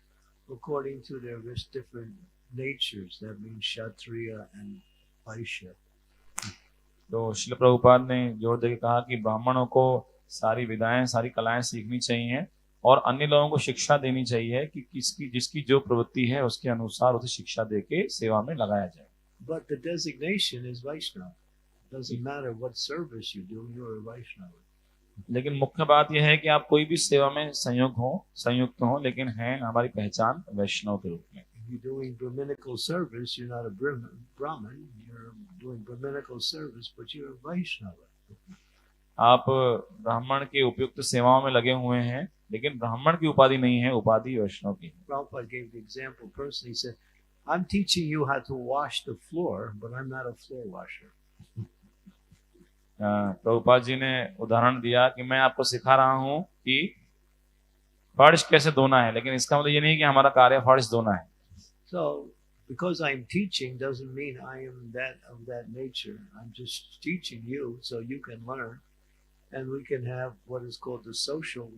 according to their different natures. That means Kshatriya and Vaishya. तो श्रील प्रभुपाद ने जोर देकर कहा कि ब्राह्मणों को सारी विधाएं, सारी कलाएं सीखनी चाहिए और अन्य लोगों को शिक्षा देनी चाहिए कि जिसकी जो प्रवृत्ति है उसके अनुसार उसे शिक्षा देके सेवा में लगाया जाए. But the designation is Vaishnava. Doesn't matter what service you do, you're a Vaishnava. लेकिन मुख्य बात यह है कि आप कोई भी सेवा में संयुक्त हो, लेकिन हैं हमारी पहचान वैष्णव के रूप में. If you're doing Brahminical service, you're not a Brahmin. You're doing Brahminical service, but you're a Vaishnava. आप ब्राह्मण के उपयुक्त सेवाओं में लगे हुए हैं, लेकिन ब्राह्मण की उपाधि नहीं है, उपाधि वैष्णव की है. Prabhupada gave the example personally. He said, I'm teaching you how to wash the floor, but I'm not a floor washer. Prabhupada ji ने उदाहरण दिया कि मैं आपको सिखा रहा हूँ कि फर्श कैसे धोना है, लेकिन इसका मतलब ये नहीं कि हमारा कार्य फर्श धोना है. So, because I'm teaching doesn't mean I am of that nature. I'm just teaching you so you can learn, and we can have what is called the social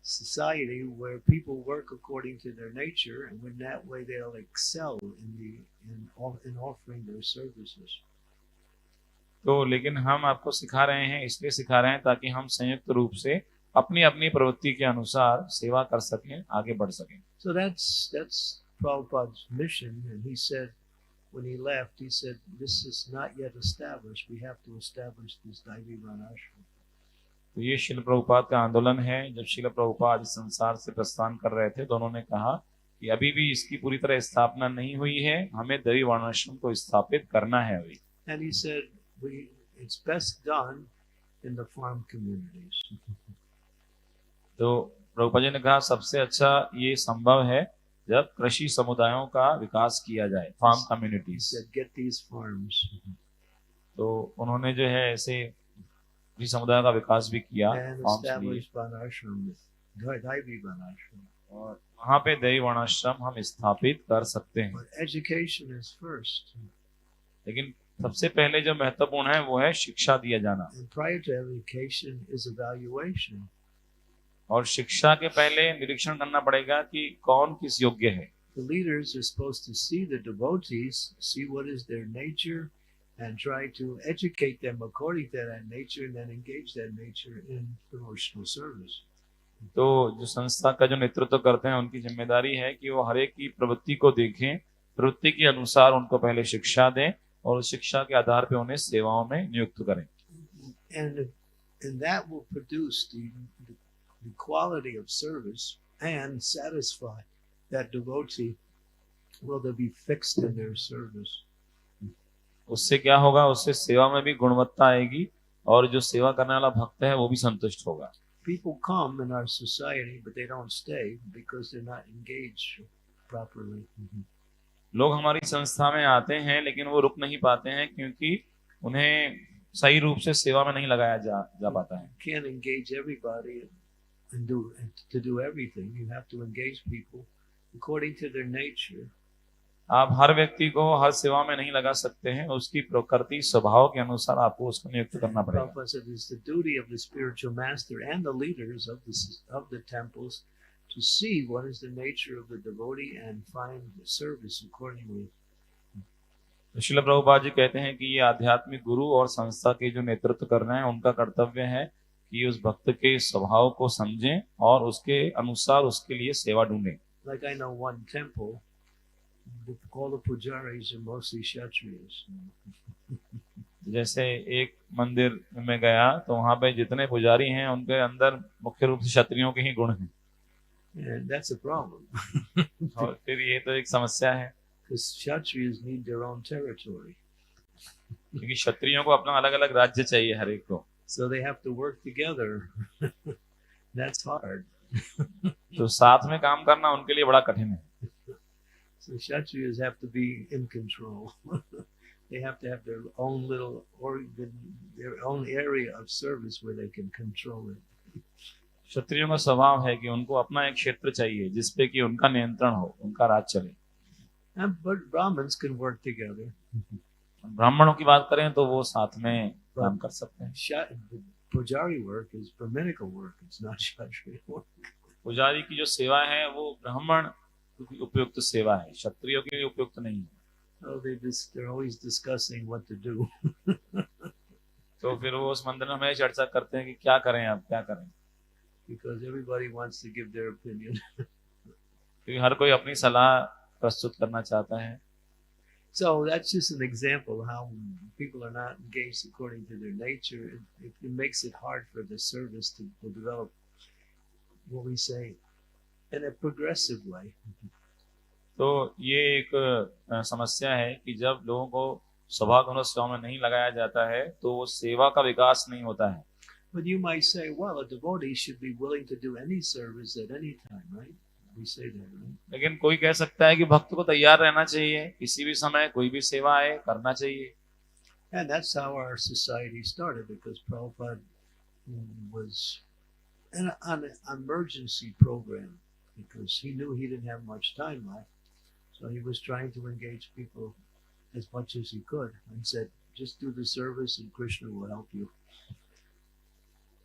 society where people work according to their nature, and in that way they'll excel in offering their services. तो लेकिन हम आपको सिखा रहे हैं, इसलिए सिखा रहे हैं ताकि हम संयुक्त रूप से अपनी अपनी प्रवृत्ति के अनुसार सेवा कर सकें, आगे बढ़ सकें. So that's Prabhupada's mission, and he said when he left, he said, this is not yet established. We have to establish this Daivi Varnashram. तो ये श्रील प्रभुपाद का आंदोलन है. जब श्रील प्रभुपाद इस संसार से प्रस्थान कर रहे थे तो उन्होंने कहा कि अभी भी इसकी पूरी तरह स्थापना नहीं हुई है, हमें दैवी वर्णाश्रम को स्थापित करना है अभी. And he said, it's best done in the farm communities. तो प्रभुपाद जी ने कहा सबसे अच्छा ये संभव है जब कृषि समुदायों का विकास किया जाए, farm communities. Get these farms. तो उन्होंने जो है ऐसे कृषि समुदायों का विकास भी किया, और वहाँ पे दैवी वर्णाश्रम हम स्थापित कर सकते हैं. Education is first. लेकिन सबसे पहले जो महत्वपूर्ण है वो है शिक्षा दिया जाना. And prior to education is evaluation. और शिक्षा के पहले निरीक्षण करना पड़ेगा कि कौन किस योग्य है. The leaders are supposed to see the devotees, see what is their nature, and try to educate them according to that nature, and then engage that nature in devotional service. तो जो संस्था का जो नेतृत्व करते हैं उनकी जिम्मेदारी है कि वो हर एक की प्रवृत्ति को देखें, प्रवृत्ति के अनुसार उनको पहले शिक्षा दें और उस शिक्षा के आधार पे उन्हें सेवाओं में नियुक्त करें. And that will produce the quality of service and satisfy that devotee. Will they be fixed in their service? उससे क्या होगा, उससे सेवा में भी गुणवत्ता आएगी और जो सेवा करने वाला भक्त है वो भी संतुष्ट होगा. People come in our society but they don't stay because they're not engaged properly. लोग हमारी संस्था में आते हैं लेकिन वो रुक नहीं पाते हैं क्योंकि उन्हें सही रूप से सेवा में नहीं लगाया जा पाता है. Can't engage everybody and to do everything. You have to engage people according to their nature. आप हर व्यक्ति को हर सेवा में नहीं लगा सकते हैं, उसकी प्रकृति स्वभाव के अनुसार आपको उसको नियुक्त करना पड़ेगा. Prabhupada said it's the duty of the spiritual master and the leaders of the temples to see what is the nature of the devotee and find the service accordingly. Srila Prabhupada ji कहते हैं कि ये आध्यात्मिक गुरु और संस्था के जो नेतृत्व कर रहे हैं उनका कर्तव्य है कि उस भक्त के स्वभाव को समझें और उसके अनुसार उसके लिए सेवा ढूंढें। Like I know one temple, all the pujaris are mostly Kshatriyas. जैसे एक मंदिर में गया तो वहां पे जितने पुजारी हैं उनके अंदर मुख्य रूप से क्षत्रियों के ही गुण हैं। And that's a problem. और फिर ये तो एक समस्या है, Because Kshatriyas need their own territory. क्योंकि क्षत्रियों को अपना अलग अलग राज्य चाहिए हर एक को, So they have to work together. That's hard. तो साथ में काम करना उनके लिए बड़ा कठिन है। So Kshatriyas have to be in control. They have to have their own little organ, their own area of service where they can control it. क्षत्रियों का स्वभाव है कि उनको अपना एक क्षेत्र चाहिए जिसपे कि उनका नियंत्रण हो, उनका राज चले। But Brahmins can work together. ब्राह्मणों की बात करें तो वो साथ में काम कर सकते हैं। Pujari work is Brahminical work. It's not Kshatriya work. पुजारी की जो सेवा है वो ब्राह्मण की उपयुक्त सेवा है, क्षत्रियों के लिए उपयुक्त नहीं है। Oh, they're always discussing what to do. तो फिर वो उस मंदिर में हमें चर्चा करते हैं कि क्या करें, अब क्या करें, Because everybody wants to give their opinion. क्योंकि हर कोई अपनी सलाह प्रस्तुत करना चाहता है। So that's just an example how people are not engaged according to their nature. It makes it hard for the service to develop, what we say, in a progressive way. तो ये एक समस्या है कि जब लोगों को स्वभाव गुण सेवा में नहीं लगाया जाता है तो वो सेवा का विकास नहीं होता है। But you might say, well, a devotee should be willing to do any service at any time, right? We say that, right? लेकिन कोई कह सकता है कि भक्त को तैयार रहना चाहिए, किसी भी समय कोई भी सेवा आए करना चाहिए। And that's how our society started, because Prabhupada was on an emergency program, because he knew he didn't have much time left. So he was trying to engage people as much as he could and said, just do the service and Krishna will help you.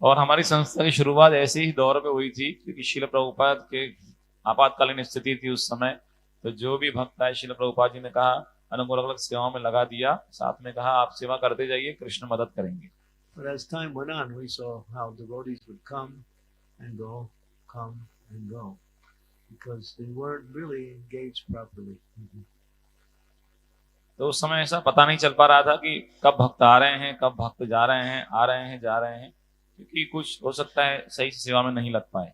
और हमारी संस्था की शुरुआत ऐसे ही दौर पे हुई थी, क्योंकि श्रील प्रभुपाद के आपातकालीन स्थिति थी उस समय। तो जो भी भक्त आए, श्रील प्रभुपाद जी ने कहा, अलग अलग सेवाओं में लगा दिया, साथ में कहा आप सेवा करते जाइए, कृष्ण मदद करेंगे। But as time went on, we saw how devotees would come and go, because they weren't really engaged properly. तो उस समय ऐसा पता नहीं चल पा रहा था कि कब भक्त आ रहे हैं, कब भक्त जा रहे हैं, आ रहे हैं, जा रहे हैं, क्योंकि कुछ हो सकता है सही से सेवा में नहीं लग पाए।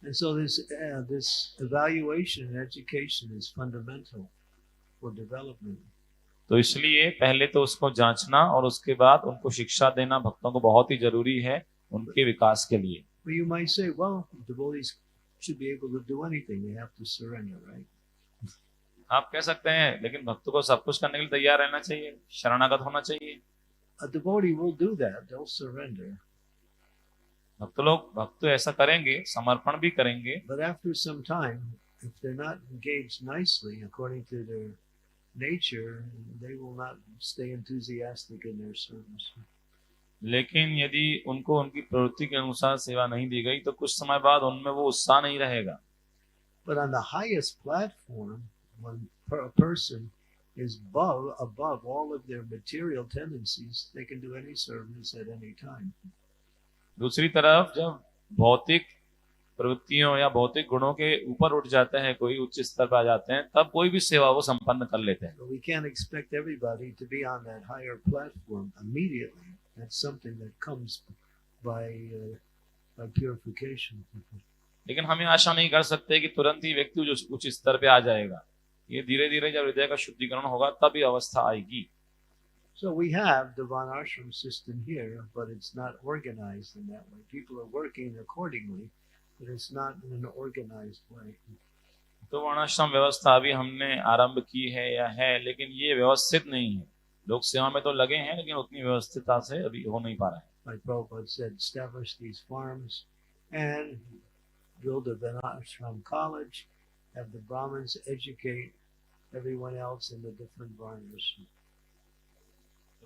And so this evaluation and education is fundamental for development. तो इसलिए पहले तो उसको जांचना और उसके बाद उनको शिक्षा देना भक्तों को बहुत ही जरूरी है उनके विकास के लिए। But you might say, well, devotees should be able to do anything. They have to surrender, right? आप कह सकते हैं, लेकिन भक्त को सब कुछ करने के लिए तैयार रहना चाहिए, शरणागत होना चाहिए। A devotee will do that. They'll surrender. भक्त ऐसा करेंगे, समर्पण भी करेंगे। But after some time, if they're not engaged nicely according to their nature, they will not stay enthusiastic in their service. लेकिन यदि उनको उनकी प्रवृत्ति के अनुसार सेवा नहीं दी गई तो कुछ समय बाद उनमें वो उत्साह नहीं रहेगा। But on the highest platform, when a person is above all of their material tendencies, they can do any service at any time. दूसरी तरफ जब भौतिक प्रवृत्तियों या भौतिक गुणों के ऊपर उठ जाते हैं, कोई उच्च स्तर पर आ जाते हैं, तब कोई भी सेवा वो संपन्न कर लेते हैं। But we can't expect everybody to be on that higher platform immediately. That's something that comes by purification. लेकिन हमें आशा नहीं कर सकते कि तुरंत ही व्यक्ति जो उच्च स्तर पे आ जाएगा। ये धीरे धीरे जब हृदय का शुद्धिकरण होगा तब ये अवस्था आएगी। So we have the Varnashram system here, but it's not organized in that way. People are working accordingly, but it's not in an organized way. तो वर्णाश्रम व्यवस्था अभी हमने आरंभ की है या है, लेकिन ये व्यवस्थित नहीं है। लोग सेवा में तो लगे हैं, लेकिन उतनी व्यवस्थितता से अभी हो नहीं पा रहा है। Like Prabhupada said, establish these farms and build a Varnashram college, have the Brahmins educate everyone else in the different varnas.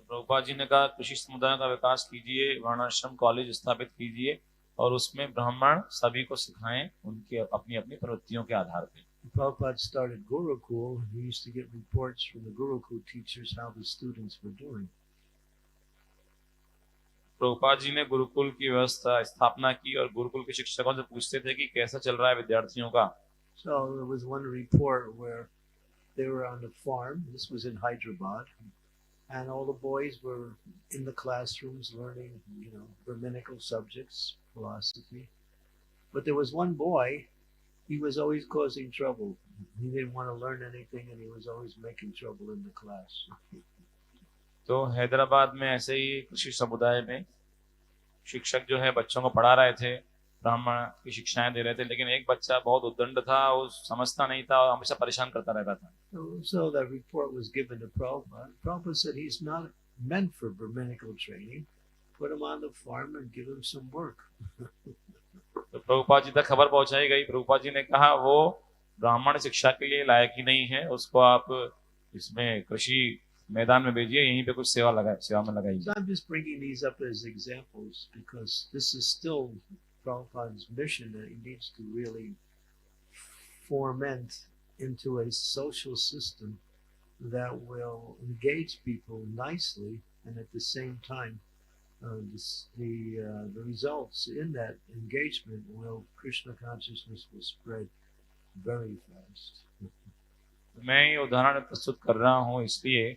Prabhupada ji ने कहा कृषि समुदाय का विकास कीजिए, वर्णाश्रम कॉलेज स्थापित कीजिए और उसमें ब्राह्मण सभी को सिखाएं उनके अपनी अपनी प्रवृत्तियों के आधार पे। Prabhupada started Gurukul. He used to get reports from the Gurukul teachers how the students were doing. Prabhupada ji ने गुरुकुल की व्यवस्था स्थापना की और गुरुकुल के शिक्षकों से पूछते थे कि कैसा चल रहा है विद्यार्थियों का। So there was one report where they were on the farm. This was in Hyderabad, and all the boys were in the classrooms learning, Brahminical subjects, philosophy. But there was one boy. He was always causing trouble. He didn't want to learn anything, and he was always making trouble in the class. तो हैदराबाद में ऐसे ही कृषि समुदाय में शिक्षक जो है बच्चों को पढ़ा रहे थे, ब्राह्मण की शिक्षाएं दे रहे थे, लेकिन एक बच्चा बहुत उद्दंड था, वो समझता नहीं था और हमेशा परेशान करता रहता था। So that report was given to Prabhupada. Prabhupada said he's not meant for Brahminical training. Put him on the farm and give him some work. तो प्रभुपाद जी तक खबर पहुंचाई गई। प्रभुपाद जी ने कहा वो ब्राह्मण शिक्षा के लिए लायक ही नहीं है, उसको आप इसमें कृषि मैदान में भेजिए, यहीं पे कुछ सेवा में लगाइए। So I'm just bringing these up as examples because this is still Prabhupada's mission that he needs to really foment into a social system that will engage people nicely, and at the same time the results in that engagement Krishna consciousness will spread very fast. मैं ये उदाहरण प्रस्तुत कर रहा हूँ इसलिए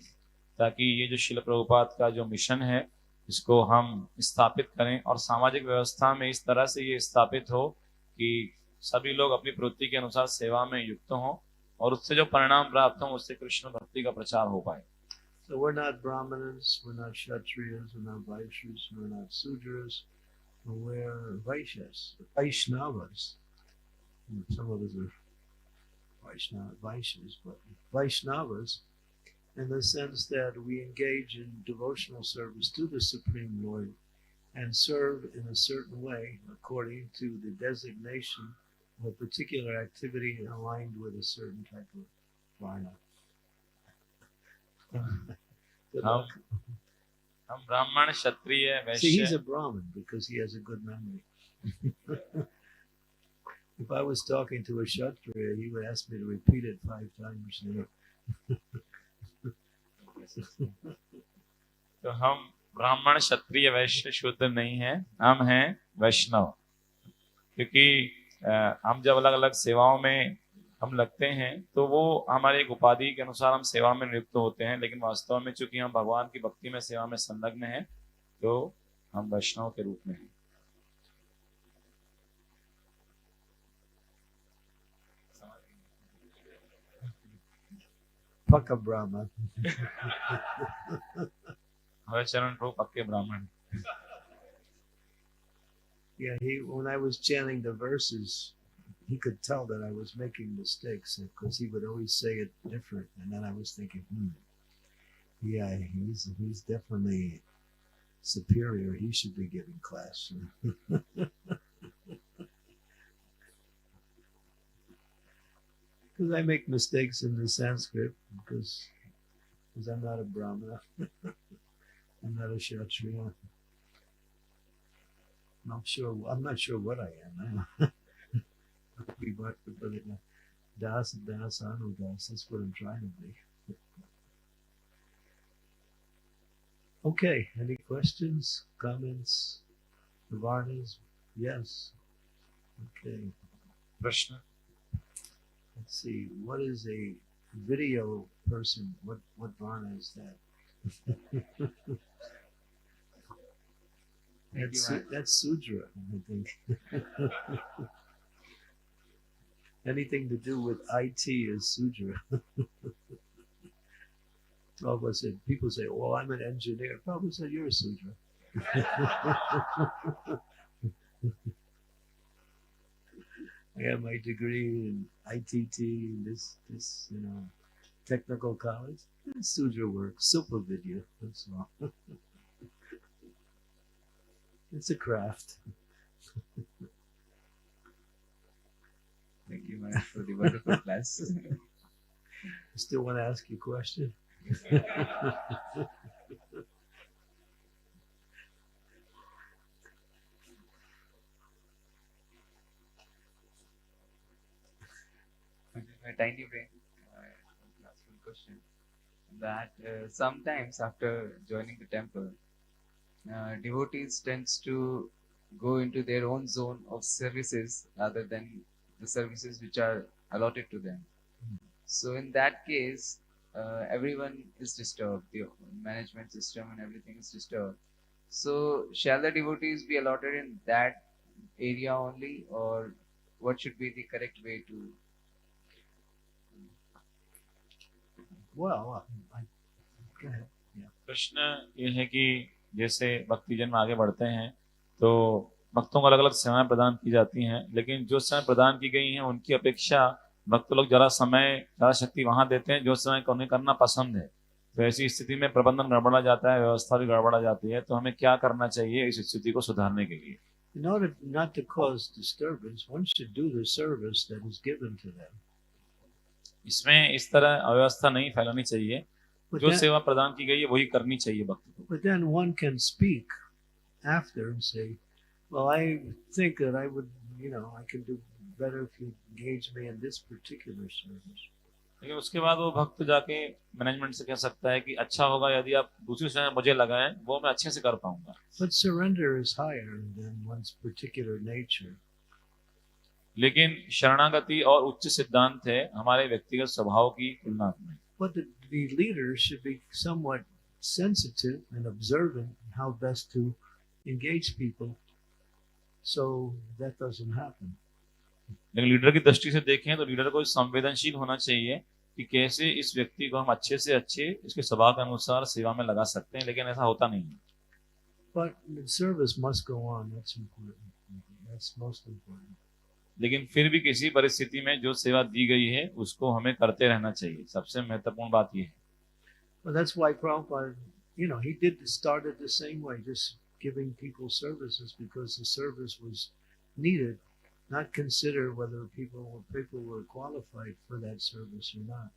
ताकि ये जो श्रील प्रभुपाद का जो मिशन है इसको हम स्थापित करें और सामाजिक व्यवस्था में इस तरह से ये स्थापित हो कि सभी लोग अपनी प्रवृत्ति के अनुसार सेवा में युक्त हों और उससे जो परिणाम प्राप्त हों उससे कृष्ण भक्ति का प्रचार हो पाए। So we're not Brahmanas, we're not Kshatriyas, we're not Vaishyas, we're not Sudras, we're Vaishnavas. Some of us are Vaishyas, but Vaishnavas in the sense that we engage in devotional service to the Supreme Lord and serve in a certain way according to the designation of a particular activity aligned with a certain type of varna. हम ब्राह्मण क्षत्रिय वैश्य। See, he's a Brahmin because he has a good memory. If I was talking to a Kshatriya, he would ask me to repeat it 5 times. तो हम ब्राह्मण क्षत्रिय वैश्य शूद्र नहीं हैं, हम हैं वैष्णव। क्योंकि हम जब अलग अलग सेवाओं में हम लगते हैं तो वो हमारे एक उपाधि के अनुसार हम सेवा में नियुक्त होते हैं, लेकिन वास्तव में चूंकि हम भगवान की भक्ति में सेवा में संलग्न हैं तो हम वैष्णव के रूप में हैं। Paka Brahma. Charan Prabhu Pakke Brahman. Yeah, when I was chanting the verses, he could tell that I was making mistakes because he would always say it different, and then I was thinking, yeah, he's definitely superior. He should be giving class. Because I make mistakes in the Sanskrit because I'm not a Brahmana. I'm not a Kshatriya. I'm not sure what I am. Das, Anudas, that's what I'm trying to be. Okay, any questions, comments, Varnas? Yes. Okay. Prashna. Let's see, what is a video person? What Varna is that? That's Sudra, I think. Anything to do with IT is Sudra. Prabhupada said, people say, well, I'm an engineer. Prabhupada said, you're a Sudra. I got my degree in ITT, this technical college. Sudra work, super video, that's all. It's a craft. Thank you, Maharaj, for the wonderful class. You still want to ask your question? A tiny brain, last one question. That sometimes after joining the temple, devotees tends to go into their own zone of services rather than the services which are allotted to them. So in that case, everyone is disturbed. The management system and everything is disturbed. So shall the devotees be allotted in that area only, or what should be the correct way to? Well, go ahead. प्रश्न ये है कि जैसे भक्ति जन में आगे बढ़ते हैं तो भक्तों को अलग अलग सेवाएं प्रदान की जाती हैं, लेकिन जो सेवाएं प्रदान की गई हैं उनकी अपेक्षा भक्त लोग जरा समय ज्यादा शक्ति वहां देते हैं जो समय को उन्हें करना पसंद है। तो ऐसी स्थिति में प्रबंधन गड़बड़ा जाता है, व्यवस्था भी गड़बड़ा जाती है। तो हमें क्या करना चाहिए इस स्थिति को सुधारने के लिए? In order not to cause disturbance, one should do the service that is given to them. इसमें इस तरह अव्यवस्था नहीं फैलानी चाहिए, जो सेवा प्रदान की गई है वही करनी चाहिए भक्त को। But then one can speak after and say, well, I think that I would, I can do better if you engage me in this particular service. लेकिन उसके बाद वो भक्त जाके मैनेजमेंट से कह सकता है कि अच्छा होगा यदि आप दूसरी सेवा मुझे लगाएं, वो मैं अच्छे से कर पाऊंगा। But surrender is higher than one's particular nature. लेकिन शरणागति और उच्च सिद्धांत है हमारे व्यक्तिगत स्वभाव की तुलना में। But the leaders should be somewhat sensitive and observant how best to engage people so that doesn't happen. लेकिन लीडर की दृष्टि से देखें तो लीडर को संवेदनशील होना चाहिए कि कैसे इस व्यक्ति को हम अच्छे से अच्छे इसके स्वभाव के अनुसार सेवा में लगा सकते हैं, लेकिन ऐसा होता नहीं है। But the service must go on. That's important. That's most important. लेकिन फिर भी किसी परिस्थिति में जो सेवा दी गई है उसको हमें करते रहना चाहिए, सबसे महत्वपूर्ण बात यह है। Well, that's why Prabhupada, he started the same way, just giving people services because the service was needed, not consider whether people were qualified for that service or not.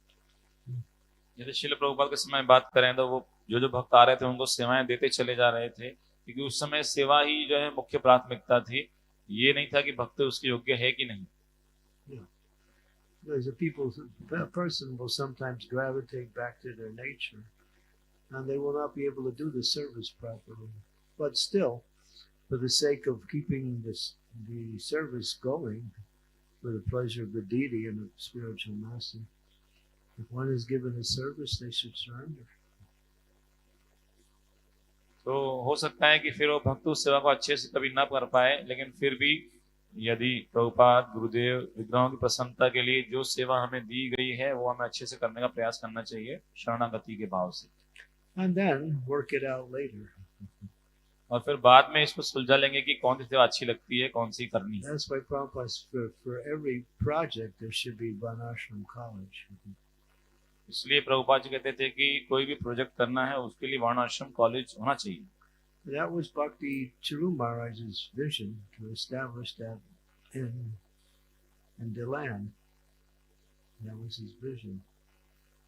जैसे श्रील प्रभुपाद के समय बात करें तो वो जो भक्त आ रहे थे उनको सेवाएं देते चले जा रहे थे, क्योंकि उस समय सेवा ही जो है मुख्य प्राथमिकता थी। ये नहीं था कि भक्त उसके योग्य है कि नहीं। Because a person will sometimes gravitate back to their nature, and they will not be able to do the service properly. But still, for the sake of keeping the service going, for the pleasure of the deity and of spiritual master, if one is given a service, they should surrender. तो हो सकता है कि फिर वो भक्त उस सेवा को अच्छे से कभी ना कर पाए, लेकिन फिर भी यदि प्रभुपाद गुरुदेव विग्रहों की प्रसन्नता के लिए जो सेवा हमें दी गई है वो हमें अच्छे से करने का प्रयास करना चाहिए शरणागति के भाव से। And then work it out later. और फिर बाद में इसको सुलझा लेंगे कि कौन सी सेवा अच्छी लगती है, कौन सी करनी है। That's why Prabhupada, for every project there should be one ashram college. इसलिए प्रभुपाद जी कहते थे कि कोई भी प्रोजेक्ट करना है उसके लिए वर्ण आश्रम कॉलेज होना चाहिए। That was Bhakti Charu Maharaj's vision to establish that in the land. That was his vision.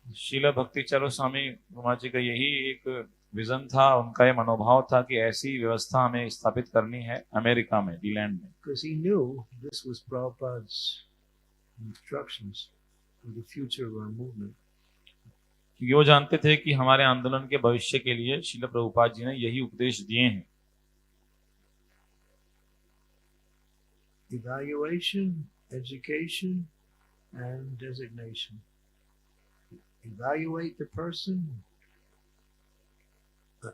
Srila भक्ति चारू स्वामी महाराज जी का यही एक विजन था, उनका ये मनोभाव था कि ऐसी व्यवस्था हमें स्थापित करनी है अमेरिका में, डीलैंड में। Because he knew this was Prabhupada's instructions for the future of our movement. क्योंकि वो जानते थे कि हमारे आंदोलन के भविष्य के लिए श्रील प्रभुपाद जी ने यही उपदेश दिए हैं। Evaluation, education, and designation. Evaluate the person,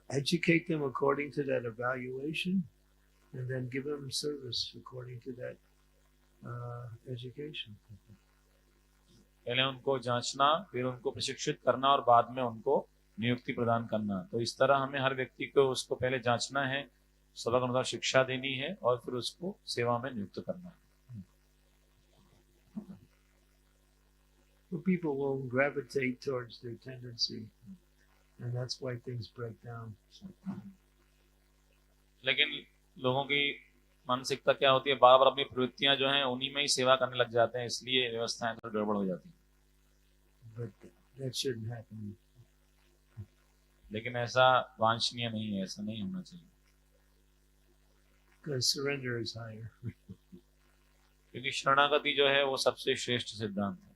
educate them according to that evaluation, and then give them service according to that education. पहले उनको जांचना, फिर उनको प्रशिक्षित करना और बाद में उनको नियुक्ति प्रदान करना। तो इस तरह हमें हर व्यक्ति को उसको पहले जांचना है, सबक अनुसार शिक्षा देनी है और फिर उसको सेवा में नियुक्त करना है। Well, people will gravitate towards their tendency, and that's why things break down. लेकिन लोगों की मानसिकता क्या होती है, बार बार अपनी प्रवृत्तियां जो हैं उन्हीं में ही सेवा करने लग जाते हैं, इसलिए व्यवस्थाएं तो गड़बड़ हो जाती हैं। But that shouldn't happen. लेकिन ऐसा वांछनीय नहीं है, ऐसा नहीं होना चाहिए। Because surrender is higher. क्योंकि शरणागति जो है वो सबसे श्रेष्ठ सिद्धांत है।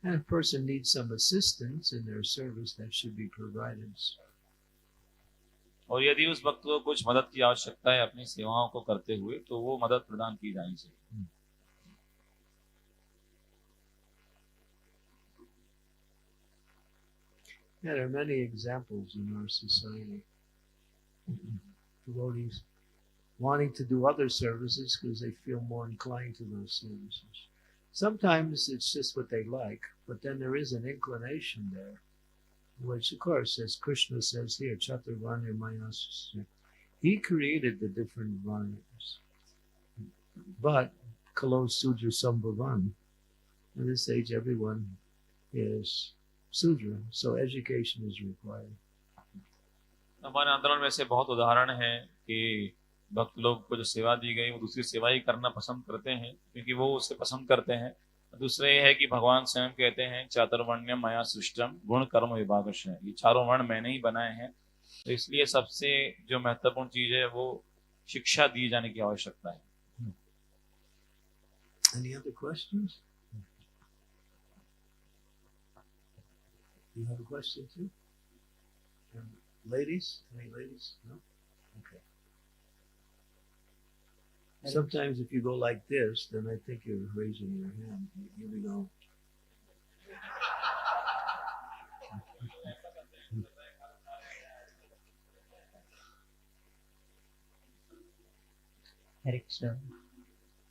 And a person needs some assistance in their service, that should be provided. और यदि उस भक्त को कुछ मदद की आवश्यकता है अपनी सेवाओं को करते हुए, तो वो मदद प्रदान की जानी चाहिए। Yeah, there are many examples in our society. Devotees wanting to do other services because they feel more inclined to those services. Sometimes it's just what they like, but then there is an inclination there, which of course, as Krishna says here, Chaturvarnya Mayasya, he created the different varnas. But Kalo Sudra Sambhavan, in this age everyone is Sudra, so education is required. हमारे आंदोलन में से बहुत उदाहरण हैं कि भक्त लोग को जो सेवा दी गई वो दूसरी सेवा ही करना पसंद करते हैं क्योंकि वो उसे पसंद करते हैं। दूसरे ये है कि भगवान स्वयं कहते हैं चातुर्वर्ण्यम मया सृष्टम गुण कर्म विभागश है, ये चारों वर्ण मैंने ही बनाए हैं। तो इसलिए सबसे जो महत्वपूर्ण चीज है वो शिक्षा दी जाने की आवश्यकता है। Any other questions? You have a question too? Ladies? Any ladies? No? Okay. Sometimes if you go like this, then I think you're raising your hand. Here we go. Hare Krishna.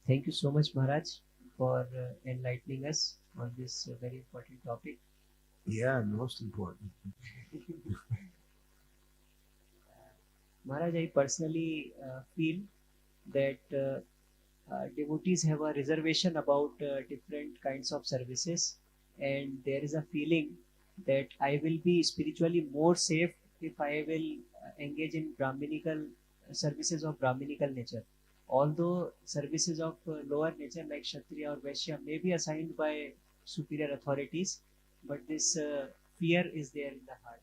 Thank you so much, Maharaj, for enlightening us on this very important topic. Yeah, most important. Maharaj, I personally feel that devotees have a reservation about different kinds of services, and there is a feeling that I will be spiritually more safe if I will engage in Brahminical services of Brahminical nature. Although services of lower nature like Kshatriya or Vaishya may be assigned by superior authorities, but this fear is there in the heart.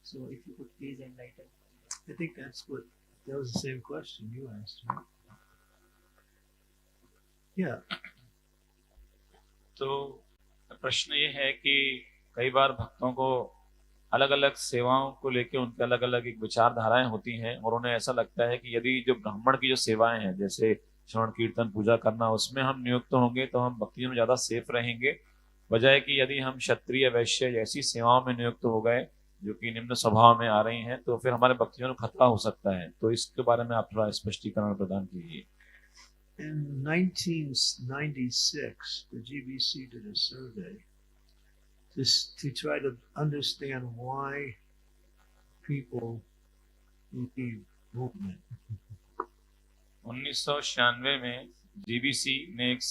So if you could please enlighten. I think that was the same question you asked, right? Yeah. तो प्रश्न ये है कि कई बार भक्तों को अलग अलग सेवाओं को लेकर उनके अलग अलग एक विचारधाराएं होती हैं और उन्हें ऐसा लगता है कि यदि जो ब्राह्मण की जो सेवाएं हैं जैसे श्रवण कीर्तन पूजा करना उसमें हम नियुक्त होंगे तो हम भक्ति में ज्यादा सेफ रहेंगे, बजाय कि यदि हम क्षत्रिय वैश्य जैसी सेवाओं में नियुक्त हो गए जो कि निम्न स्वभाव में आ रही हैं तो फिर हमारे भक्तियों में खतरा हो सकता है। तो इसके बारे में आप थोड़ा स्पष्टीकरण प्रदान कीजिए। In 1996, the GBC did a survey just to try to understand why people leave movement. 1996 में जीबीसी ने एक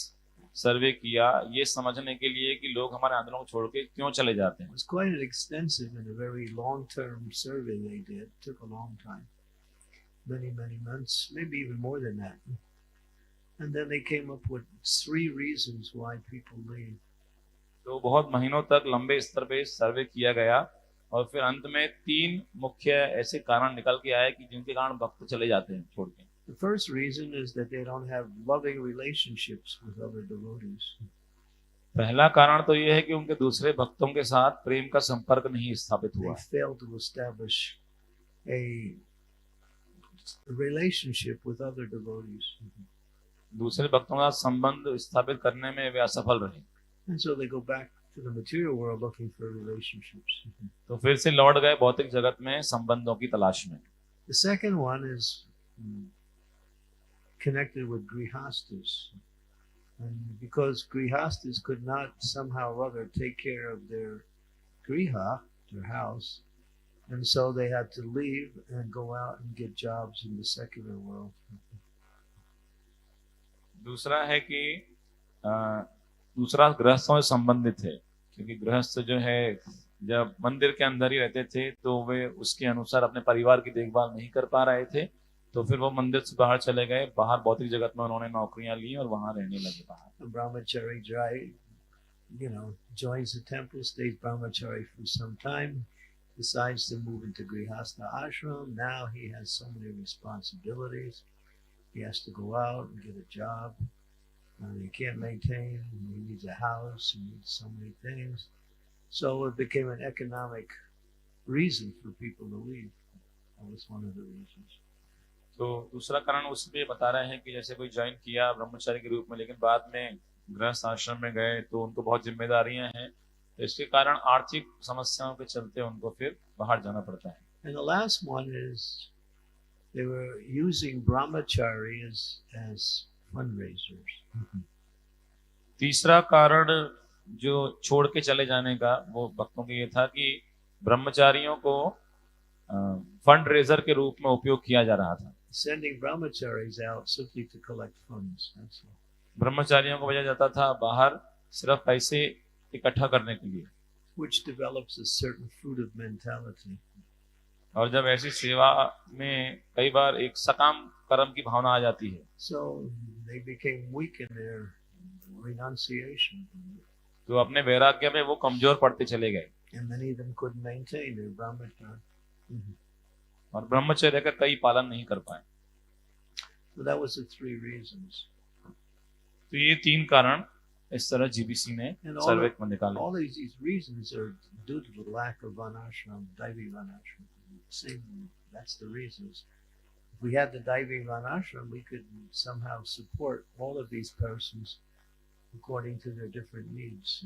सर्वे किया ये समझने के लिए कि लोग हमारे आंदोलन को छोड़ के क्यों चले जाते हैं। It was quite an extensive and a very long-term survey they did. It took a long time, many months, maybe even more than that. And then they came up with 3 reasons why people leave. तो बहुत महीनों तक लंबे स्तर पे सर्वे किया गया और फिर अंत में 3 मुख्य ऐसे कारण निकल के आए कि जिनके कारण भक्त चले जाते हैं छोड़ के। The first reason is that they don't have loving relationships with other devotees. पहला कारण तो ये है कि उनके दूसरे भक्तों के साथ प्रेम का संपर्क नहीं स्थापित हुआ। They failed to establish a relationship with other devotees. दूसरे भक्तों का संबंध स्थापित करने में वे असफल रहे। And so they go back to the material world looking for relationships. तो फिर से लौट गए भौतिक जगत में संबंधों की तलाश में। The second one is connected with grihastas. And because grihastas could not somehow or other take care of their griha, their house, and so they had to leave and go out and get jobs in the secular world. दूसरा है कि दूसरा गृहस्थों से संबंधित है क्योंकि गृहस्थ जो है जब मंदिर के अंदर ही रहते थे तो वे उसके अनुसार अपने परिवार की देखभाल नहीं कर पा रहे थे, तो फिर वो मंदिर से बाहर चले गए, बाहर भौतिक जगत में उन्होंने नौकरियां ली और वहां रहने लगे बाहर। A brahmachari joins the temple, stays brahmachari for some time, decides to move into grihastha ashram. Now he has so many responsibilities. He has to go out and get a job. He can't maintain. He needs a house. He needs so many things. So it became an economic reason for people to leave. That was one of the reasons. तो दूसरा कारण उसमें बता रहे हैं कि जैसे कोई ज्वाइन किया ब्रह्मचारी के रूप में, लेकिन बाद में गृहस्थ आश्रम में गए तो उनको बहुत जिम्मेदारियां हैं, तो इसके कारण आर्थिक समस्याओं के चलते उनको फिर बाहर जाना पड़ता है. And the last one is they were using brahmachari as fundraisers. तीसरा कारण जो छोड़ के चले जाने का वो भक्तों के ये था कि ब्रह्मचारियों को फंड रेजर के रूप में उपयोग किया जा रहा था. Sending brahmacharis out simply to collect funds. That's all. ब्रह्मचारियों को भेजा जाता था बाहर सिर्फ पैसे इकट्ठा करने के लिए, Which develops a certain fruitive mentality. और जब ऐसी सेवा में कई बार एक सकाम कर्म की भावना आ जाती है, So they became weak in their renunciation. तो अपने वैराग्य में वो कमजोर पड़ते चले गए, And many of them couldn't maintain their brahmacharya. और ब्रह्मचर्य का कई पालन नहीं कर पाए. So that was the three reasons. तो ये तीन कारण इस तरह जीबीसी ने And सर्वे में निकाले. all these reasons are due to the lack of vanashram, daivi vanashram. Same, that's the reasons. If we had the daivi vanashram, we could somehow support all of these persons according to their different needs.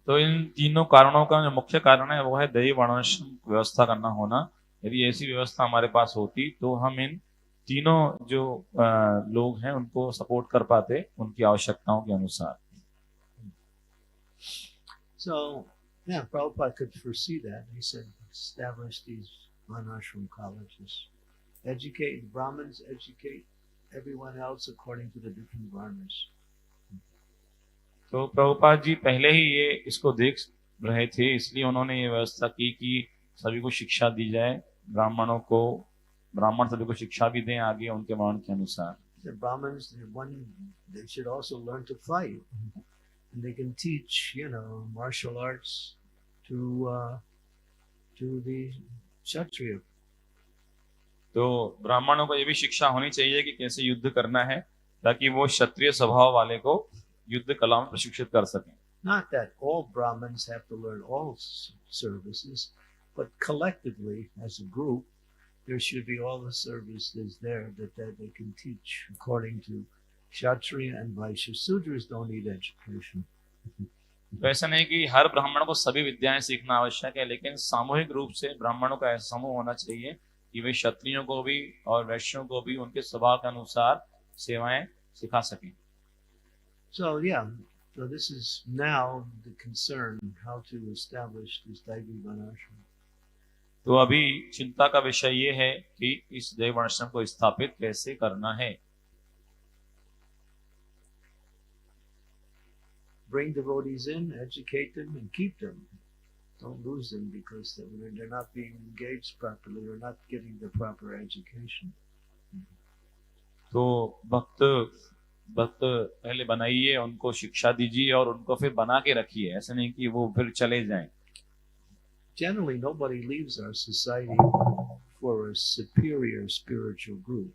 तो इन तीनों कारणों का जो मुख्य कारण है वो है दैवी वर्णाश्रम व्यवस्था करना होना. यदि ऐसी व्यवस्था हमारे पास होती तो हम इन तीनों जो लोग हैं उनको सपोर्ट कर पाते उनकी आवश्यकताओं के अनुसार. So, yeah, Prabhupada could foresee that. He said, establish these Varnashram colleges. Educate the Brahmins, educate everyone else according to the different Varnas. तो प्रभुपाद जी पहले ही ये इसको देख रहे थे, इसलिए उन्होंने ये व्यवस्था की कि सभी को शिक्षा दी जाए, ब्राह्मण सभी को शिक्षा भी दें आगे उनके वर्ण के अनुसार. The Brahmins, they should also learn to fight. And they can teach, martial arts to the Kshatriya. तो ब्राह्मणों को ये भी शिक्षा होनी चाहिए कि कैसे युद्ध करना है, ताकि वो क्षत्रिय स्वभाव वाले को युद्ध कला में प्रशिक्षित कर सकें. Not that all Brahmins have to learn all services, but collectively, as a group, there should be all the services there that they can teach according to Kshatriya and Vaishya. Sudras don't need education. तो ऐसा नहीं कि हर ब्राह्मण को सभी विद्याएं सीखना आवश्यक है, लेकिन सामूहिक रूप से ब्राह्मणों का ऐसा समूह होना चाहिए कि वे क्षत्रियों को भी और वैश्यों को भी उनके स्वभाव के अनुसार सेवाएं सिखा सकें. So this is now the concern, how to establish this Daivi Varnashram. तो अभी चिंता का विषय ये है कि इस दैवी वर्णाश्रम को स्थापित कैसे करना है. Bring devotees in, educate them, and keep them. Don't lose them because they're not being engaged properly or not getting the proper education. तो भक्त पहले बनाइए, उनको शिक्षा दीजिए और उनको फिर बना के रखिए, ऐसा नहीं कि वो फिर चले जाएं. Generally, nobody leaves our society for a superior spiritual group.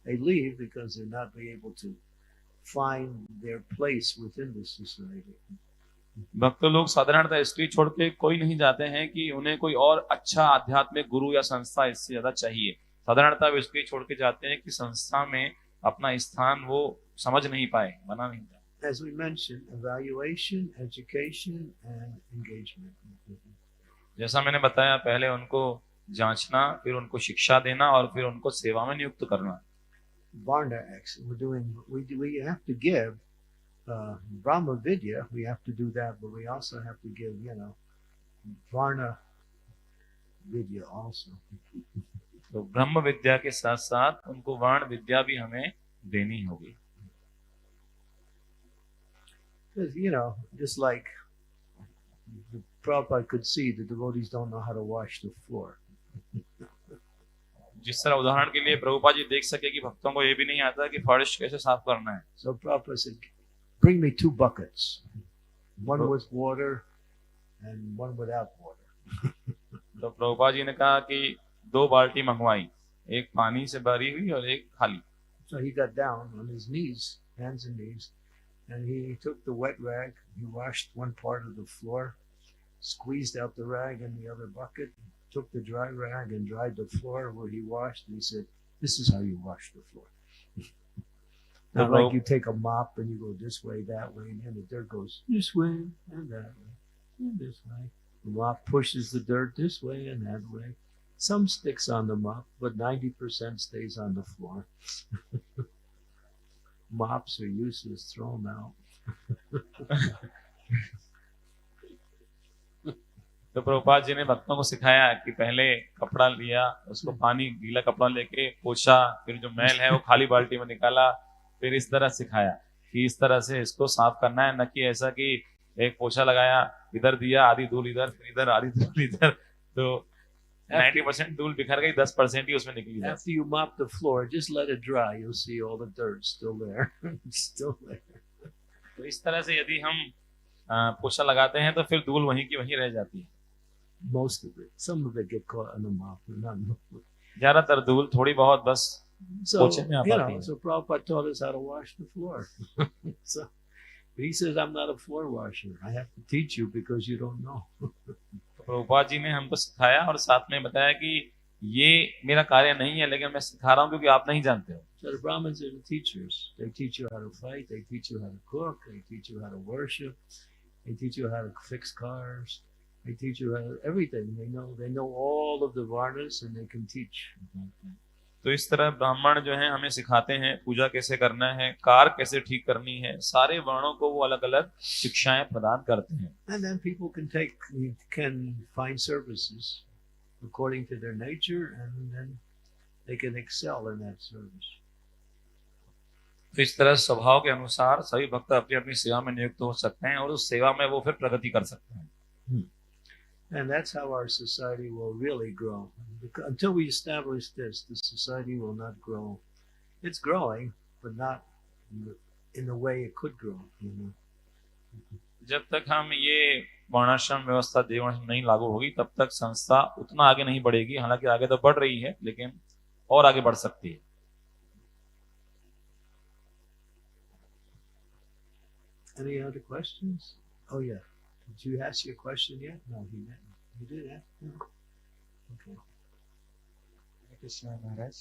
They leave because they're not able to find their place within the society. भक्त लोग साधारणतः इसलिए छोड़ के कोई नहीं जाते हैं कि उन्हें कोई और अच्छा आध्यात्मिक गुरु या संस्था इससे ज्यादा चाहिए. साधारणतः वे इसलिए छोड़ के जाते हैं कि संस्था में अपना स्थान वो समझ नहीं पाए, बना नहीं पाए. As we mentioned, evaluation, education, and engagement. जैसा मैंने बताया, पहले उनको जांचना, फिर उनको शिक्षा देना और फिर उनको सेवा में नियुक्त करना. Varna X, we have to give Brahma Vidya, we have to do that, but we also have to give, Varna Vidya also. तो ब्रह्म विद्या के साथ साथ उनको वर्ण विद्या भी हमें देनी होगी. Because, just like the Prabhupada could see, the devotees don't know how to wash the floor. जिस तरह उदाहरण के लिए प्रभुपाद जी देख सके कि भक्तों को ये भी नहीं आता कि फर्श कैसे साफ करना है. So Prabhupada said, bring me 2 buckets, one with water and one without water. तो प्रभुपाद जी ने कहा कि 2 बाल्टी मंगवाई, एक पानी से भरी हुई और एक खाली. So he got down on his knees, hands and knees, and he took the wet rag, he washed one part of the floor, squeezed out the rag in the other bucket, took the dry rag and dried the floor where he washed. And he said, "This is how you wash the floor." Not like you take a mop and you go this way, that way, and then the dirt goes this way and that way and this way. The mop pushes the dirt this way and that way. Some sticks on the mop, but 90% stays on the floor. Mops are useless, throw them out. तो प्रभुपाद जी ने भक्तों को सिखाया कि पहले कपड़ा लिया, उसको पानी गीला कपड़ा लेके पोंछा, फिर जो मैल है वो खाली बाल्टी में निकाला, फिर इस तरह सिखाया कि इस तरह से इसको साफ करना है, न कि ऐसा कि एक पोछा लगाया, इधर दिया, आधी धूल इधर, फिर इधर आधी धूल इधर, तो 90% धूल बिखर गई, 10% ही उसमें निकली जाए. After you mop the floor, just let it dry. You'll see all the dirt still there. Still there. तो इस तरह से यदि हम पोछा लगाते हैं तो फिर धूल वहीं की वहीं रह जाती है. Most of it. Some of it get caught in the mop, but not most. ज्यादातर धूल थोड़ी बहुत बस So, पोछे में आ पाती है. so Prabhupada taught us how to wash the floor. So, but he says, I'm not a floor washer. I have to teach you because you don't know. Prabhupada ji ने हमको सिखाया और साथ में बताया कि ये मेरा कार्य नहीं है, लेकिन मैं सिखा रहा हूँ क्योंकि आप नहीं जानते हो. So the Brahmins are the teachers. They teach you how to fight. They teach you how to cook. They teach you how to worship. They teach you how to fix cars. They teach you how to, everything. They know all of the varnas and they can teach. तो इस तरह ब्राह्मण जो हैं हमें सिखाते हैं पूजा कैसे करना है, कार कैसे ठीक करनी है, सारे वर्णों को वो अलग अलग शिक्षाएं प्रदान करते हैं. And then people can find services according to their nature, and then they can excel in that service. तो इस तरह स्वभाव के अनुसार सभी भक्त अपनी अपनी सेवा में नियुक्त हो सकते हैं और उस सेवा में वो फिर प्रगति कर सकते हैं. And that's how our society will really grow. Until we establish this, the society will not grow. It's growing, but not in the way it could grow. जब तक हम ये वर्णाश्रम व्यवस्था देवाश्रम नहीं लागू होगी तब तक संस्था उतना आगे नहीं बढ़ेगी. हालांकि आगे तो बढ़ रही है, लेकिन और आगे बढ़ सकती है. Any other questions? Oh yeah. Did you ask your question yet? No, he didn't. You did ask? No. Okay. Hare Krishna, Maharaj.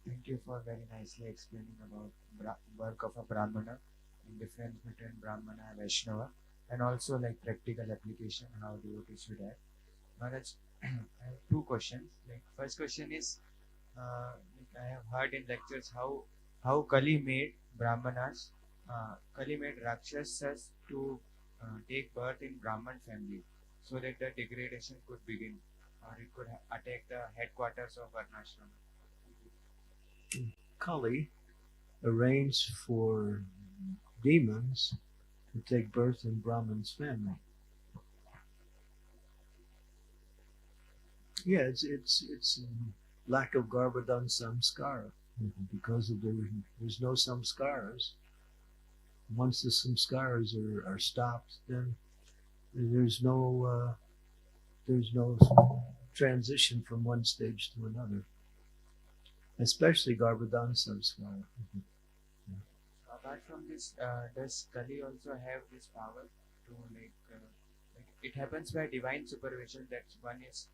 Thank you for very nicely explaining about work of a Brahmana, and difference between Brahmana and Vaishnava, and also like practical application, how devotees should act. Maharaj, I have two questions. Like first question is, I have heard in lectures how Kali made Brahmanas, Kali made Rakshasas to take birth in Brahman family, so that the degradation could begin, or it could attack the headquarters of Varnashram. Kali arranged for demons to take birth in Brahman's family. Yeah, it's lack of Garbhadan samskara. Because there's no samskaras. Once the samskaras are stopped, then there's no transition from one stage to another. Especially Garbhadan samskara. Apart from this, does Kali also have this power to like it happens by divine supervision that one is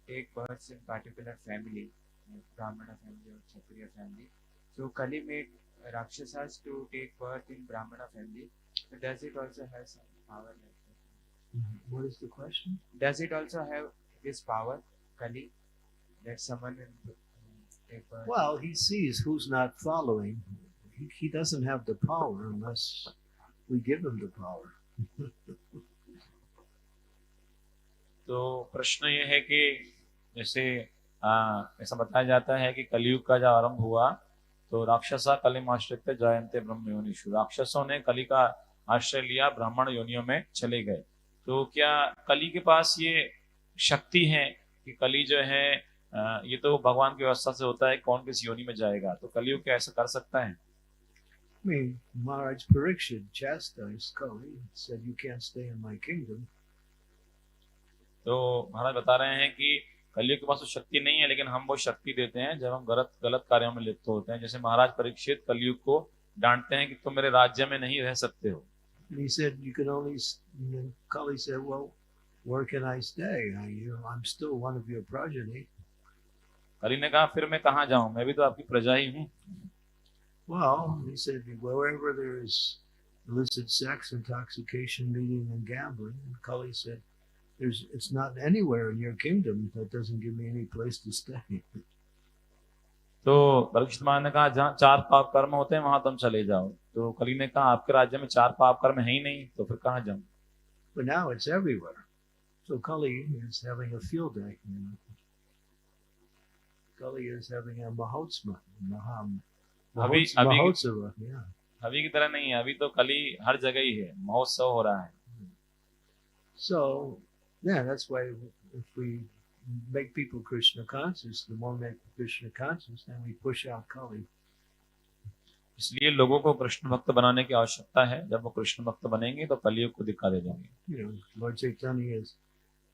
take births in particular family, like Brahmana family or Kshatriya family. So Kali made Rakshasas to take birth in Brahmana family. So does it also have some power like that? What is the question? Does it also have this power, Kali, that someone will take birth? Well, he sees who's not following. He doesn't have the power unless we give him the power. तो प्रश्न ये है कि जैसे ऐसा बताया जाता है कि कलयुग का जब आरंभ हुआ तो राक्षसा कलिम आश्रित जयंते ब्रह्म योनिषु, राक्षसों ने कली का आश्रय लिया, ब्राह्मण योनियों में चले गए. तो क्या कली के पास ये शक्ति है कि कली जो है ये तो भगवान की व्यवस्था से होता है कौन किस योनि में जाएगा, तो कलयुग क्या ऐसा कर सकता है? I mean, Maharaj Parikshit chastised Kali, said, "You can't stay in my kingdom." तो महाराज बता रहे हैं कि कलयुग के पास तो शक्ति नहीं है, लेकिन हम वो शक्ति देते हैं जब हम गलत कार्यों में लिप्त होते हैं. जैसे महाराज परीक्षित कलयुग को डांटते हैं कि तुम मेरे राज्य में नहीं रह सकते हो. And he said, "You can only." Kali said, "Well, where can I stay? I'm still one of your progeny. कली ने कहा फिर मैं कहाँ जाऊं, मैं भी तो आपकी प्रजा ही हूँ. Well, he said, wherever there is illicit sex, intoxication, meeting, and gambling. And Kali said, it's not anywhere in your kingdom that doesn't give me any place to stay. तो परीक्षित महाराज ने कहा जहाँ 4 पाप कर्म होते हैं वहां तुम चले जाओ. तो कली ने कहा आपके राज्य में 4 पाप कर्म है ही नहीं, तो फिर कहाँ जाऊं. But now it's everywhere. So Kali is having a field day. Kali is having a Mahotsma. Mahotsava, yeah. अभी की तरह नहीं है, अभी तो कली हर जगह ही है, महोत्सव हो रहा है. So, yeah, that's why if we make people Krishna conscious, the more make Krishna conscious, then we push out Kali. इसलिए लोगों को कृष्ण भक्त बनाने की आवश्यकता है. जब वो कृष्ण भक्त बनेंगे तो कलियुग को दिखा दे जाएंगे. You know, Lord Chaitanya is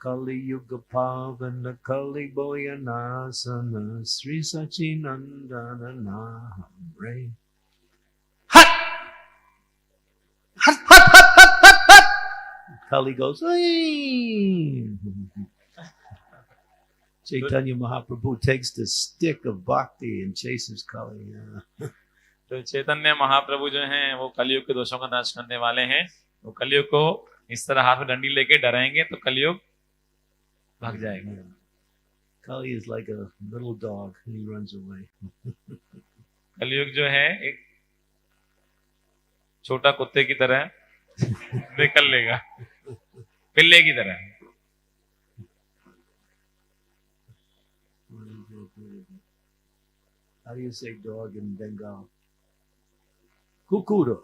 Kali Yuga Pavana Kali Boyanasana Sri Sachinandana Nahamre. Kali goes, Chaitanya Mahaprabhu takes the stick of bhakti and chases Kali. तो चैतन्य महाप्रभु जो हैं वो कलियुग के दोषों का नाश करने वाले हैं. वो कलियुग को इस तरह हाथ में डंडी लेके डराएंगे तो कलियुग भाग जाएगा. Kali is like a little dog and he runs away. कलियुग जो है एक छोटा कुत्ते की तरह निकल लेगा, पिल्ले की तरह. How do you say dog in Bengal? Kukuro.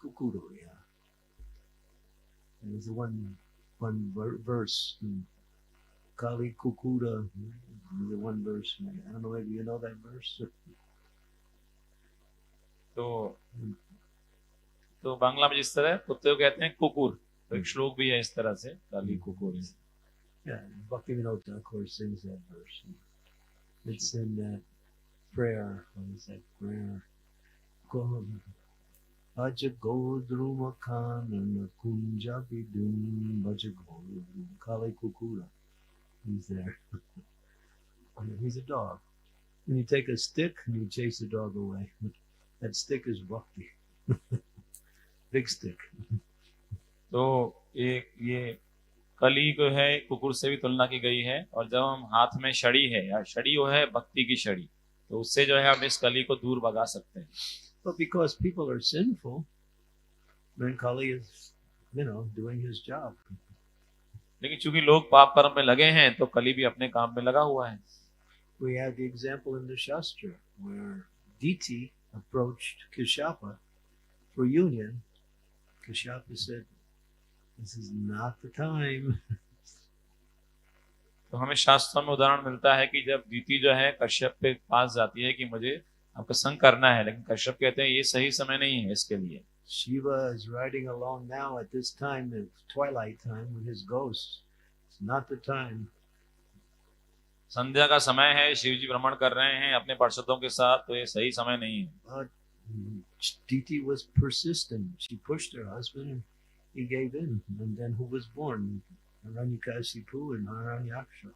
Kukuro, yeah. There's one verse. Kali Kukura. The one verse. I don't know if you know that verse. तो बांग्ला में जिस तरह कुत्ते को कहते हैं कुकुर, तो एक श्लोक भी है इस तरह से, काली कुकुर. Yeah, Bhakti Vinod Thakur sings that verse. It's in that prayer. What is that prayer? Bhaja Godruma Kanana Kunja Bidum Bhaja Godruma Kali Kukura. He's there. He's a dog. And you take a stick and you chase the dog away. That stick is Bhakti. Big stick. तो ये कली को है कुकुर से भी तुलना की गई है. और जब हम हाथ में छड़ी है या छड़ी वो है भक्ति की छड़ी, तो उससे जो है हम इस कली को दूर भगा सकते हैं. But because people are sinful, then Kali is, doing his job. लेकिन चूंकि लोग पाप कर्म में लगे हैं तो कली भी अपने काम में लगा हुआ है. We have the example in the Shastra where Diti approached Kashyapa for union. Kashyapa said, "This is not the time." तो हमें शास्त्रों में उदाहरण मिलता है कि जब दीति जो है कश्यप के पास जाती है कि मुझे आपका संग करना है, लेकिन कश्यप कहते हैं ये सही समय नहीं है इसके लिए. Shiva is riding along now at this time, it's twilight time with his ghosts. It's not the time. संध्या का समय है, शिव जी भ्रमण कर रहे हैं अपने पार्षदों के साथ, तो ये सही समय नहीं है. But Diti was persistent. She pushed her husband and he gave in. And then who was born? Hiranyakashipu and Hiranyaksha.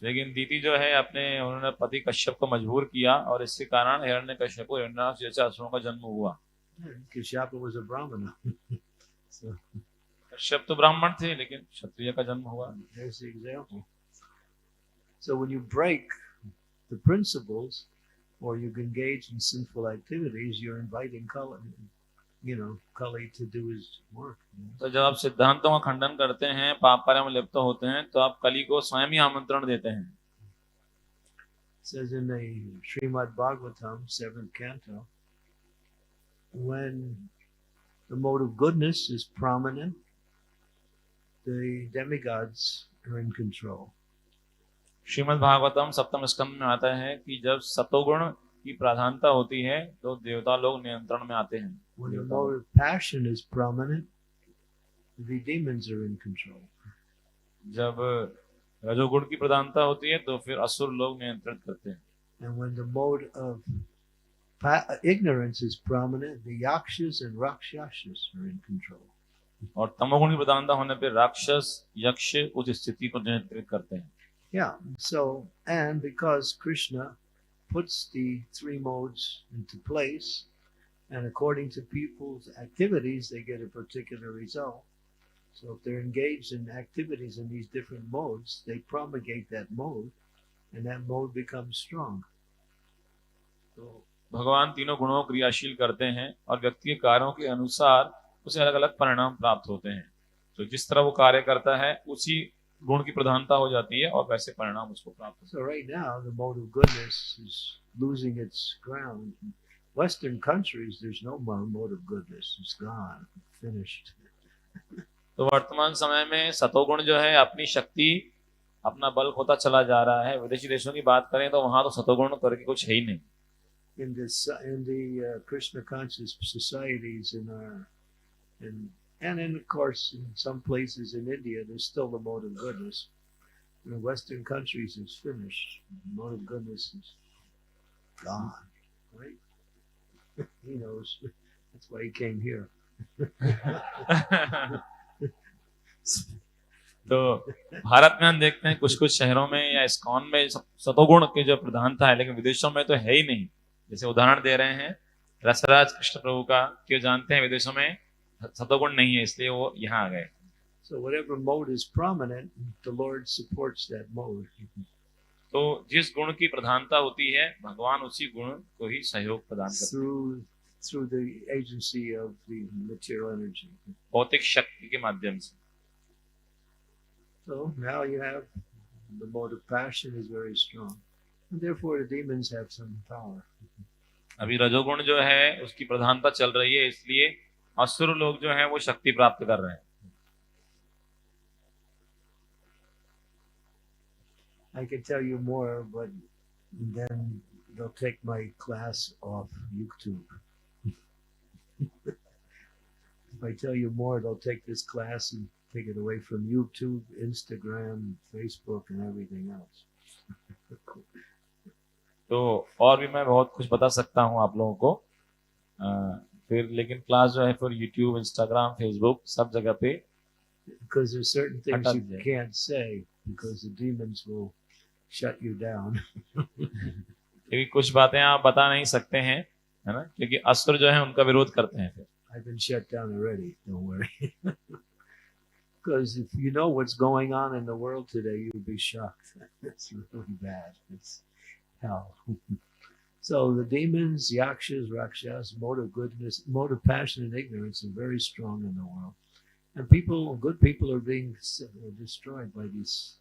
लेकिन दीति जो है उन्होंने पति कश्यप को मजबूर किया और इसके कारण हिरण्यकश्यप को हिरण्याक्ष जैसे असुरों का जन्म हुआ. Kashyapa was a Brahmana. So, Kashyap तो ब्राह्मण थे लेकिन क्षत्रिय का जन्म हुआ. There's the example. So when you break the principles or you engage in sinful activities, you're inviting Kali to do his work. तो जब आप सिद्धांतों का खंडन करते हैं, पाप कार्य में लिप्त होते हैं, तो आप कली को स्वयं ही आमंत्रण देते हैं. It says in the Srimad Bhagavatam, 7th canto, when the mode of goodness is prominent, the demigods are in control. Shrimad Bhagavatam सप्तम स्कंद में आता है कि जब सतोगुण की प्रधानता होती है तो देवता लोग नियंत्रण में आते हैं. When the mode of passion is prominent, the demons are in control. जब रजोगुण की प्रधानता होती है तो फिर असुर लोग नियंत्रित करते हैं. And when the mode of ignorance is prominent, the yakshas and rakshasas are in control. और तमोगुण की प्रधानता होने पे राक्षस यक्ष उस स्थिति को नियंत्रित करते हैं. Yeah, so, and because Krishna puts the three modes into place, and according to people's activities, they get a particular result. So if they're engaged in activities in these different modes, they promulgate that mode, and that mode becomes strong. तो भगवान तीनों गुणों को क्रियाशील करते हैं और व्यक्ति के कार्यों के अनुसार उसे अलग अलग परिणाम प्राप्त होते हैं. तो जिस तरह वो कार्य करता है उसी गुण की प्रधानता हो जाती है और वैसे परिणाम उसको प्राप्त होते हैं. So right now, the mode of goodness is losing its ground. Western countries, there's no more mode of goodness. It's gone, finished. तो वर्तमान समय में सतोगुण जो है अपनी शक्ति अपना बल खोता चला जा रहा है. विदेशी देशों की बात करें तो वहां तो सतोगुण करके कुछ है ही नहीं. In the Krishna conscious societies and in of course in some places in India, there's still the mode of goodness. In the Western countries, it's finished. The mode of goodness is gone, right? He knows. That's why he came here. तो भारत में हम देखते हैं कुछ कुछ शहरों में या इस्कॉन में सतोगुण की जो प्रधानता है, लेकिन विदेशों में तो है ही नहीं. जैसे उदाहरण दे रहे हैं रसराज कृष्ण प्रभु का, कि जानते हैं विदेशों में सतोगुण नहीं है, इसलिए वो यहाँ आ गए. So whatever mode is prominent, the Lord supports that mode. तो जिस गुण की प्रधानता होती है भगवान उसी गुण को ही सहयोग प्रदान करते हैं through the agency of the material energy. भौतिक शक्ति के माध्यम से. So now you have the mode of passion is very strong, and therefore the demons have some power. अभी रजोगुण जो है उसकी प्रधानता चल रही है, इसलिए असुर लोग जो हैं वो शक्ति प्राप्त कर रहे हैं. I can tell you more, but then they'll take my class off YouTube. If I tell you more, they'll take this class and take it away from YouTube, Instagram, Facebook, and everything else. तो और भी मैं बहुत कुछ बता सकता हूँ आप लोगों को, फिर लेकिन क्लास जो है फिर YouTube, Instagram, Facebook सब जगह पे. Because there's certain things you can't say because the demons will shut you down. क्योंकि कुछ बातें आप बता नहीं सकते हैं, है ना, क्योंकि असुर जो है उनका विरोध करते हैं. फिर I've been shut down already, don't worry. Because if you know what's going on in the world today, you'll be shocked. It's really bad. It's hell. So the demons, yakshas, rakshas, mode of goodness, mode of passion and ignorance are very strong in the world. And people, good people are being destroyed by this.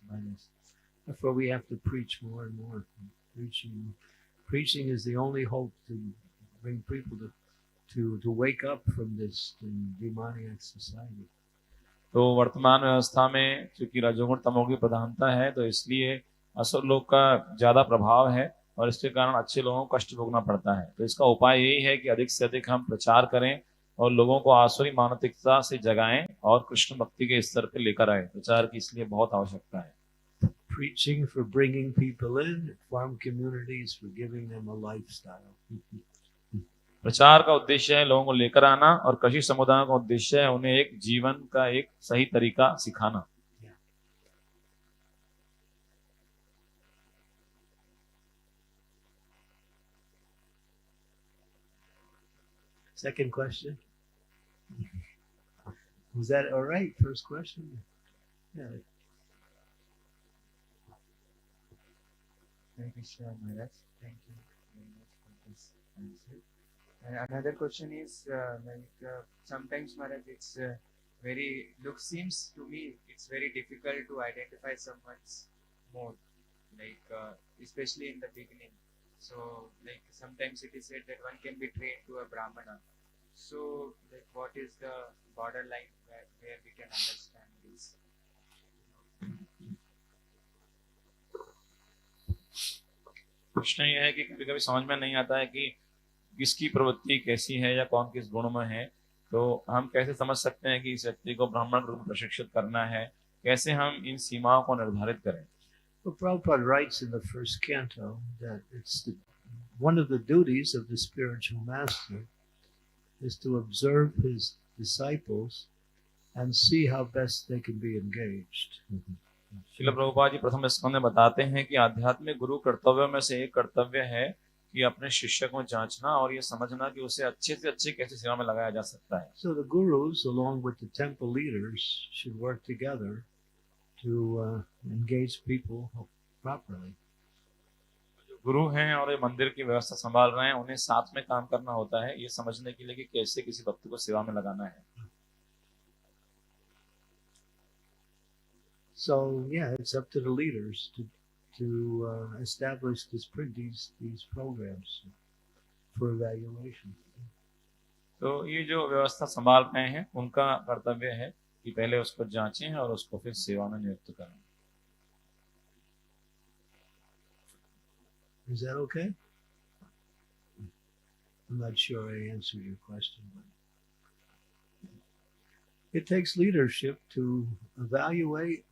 Therefore we have to preach more and more. Preaching is the only hope to bring people to wake up from this demoniac society. तो वर्तमान व्यवस्था में चूंकि रजोगुण तमोगुण की प्रधानता है, तो इसलिए असुर लोग का ज्यादा प्रभाव है और इसके कारण अच्छे लोगों को कष्ट भोगना पड़ता है. तो इसका उपाय यही है कि अधिक से अधिक हम प्रचार करें और लोगों को आसुरी मानसिकता से जगाएं और कृष्ण भक्ति के स्तर पे लेकर आए. प्रचार की इसलिए बहुत आवश्यकता है. Preaching for bringing people in, farm communities for giving them a lifestyle. प्रचार का उद्देश्य है लोगों को लेकर आना और कृषि समुदायों का उद्देश्य है उन्हें एक जीवन का एक सही तरीका सिखाना. Second question. Was that all right? First question? Yeah. Hare Krishna, Maharaj. Thank you very much for this answer. And another question is sometimes, Maharaj, it's seems to me it's very difficult to identify someone's mode, especially in the beginning. So sometimes it is said that one can be trained to a Brahmana. So what is the borderline where we can understand this? प्रश्न ये है कि कभी कभी समझ में नहीं आता है कि किसकी प्रवृत्ति कैसी है या कौन किस गुण में है. तो हम कैसे समझ सकते हैं कि इस व्यक्ति को ब्राह्मण रूप में प्रशिक्षित करना है, कैसे हम इन सीमाओं को निर्धारित करें. Well, Prabhupada writes in the first canto that one of the duties of the spiritual master is to observe his disciples and see how best they can be engaged. Srila Prabhupada ji प्रथम स्कंद में बताते हैं कि आध्यात्मिक गुरु कर्तव्यों में से एक कर्तव्य है कि अपने शिष्य को जांचना और ये समझना कि उसे अच्छे से अच्छे कैसे सेवा में लगाया जा सकता है. So the gurus, along with the temple leaders, should work together to engage people properly. गुरु हैं और ये मंदिर की व्यवस्था संभाल रहे हैं, उन्हें साथ में काम करना होता है ये समझने के लिए कि कैसे किसी भक्त को सेवा में लगाना है. So yeah, it's up to the leaders to establish these programs for evaluation. तो ये जो व्यवस्था संभाल रहे हैं उनका कर्तव्य है कि पहले उसको जांचें और उसको फिर सेवा में नियुक्त करें. Is that okay? I'm not sure I answered your question, but it takes leadership to evaluate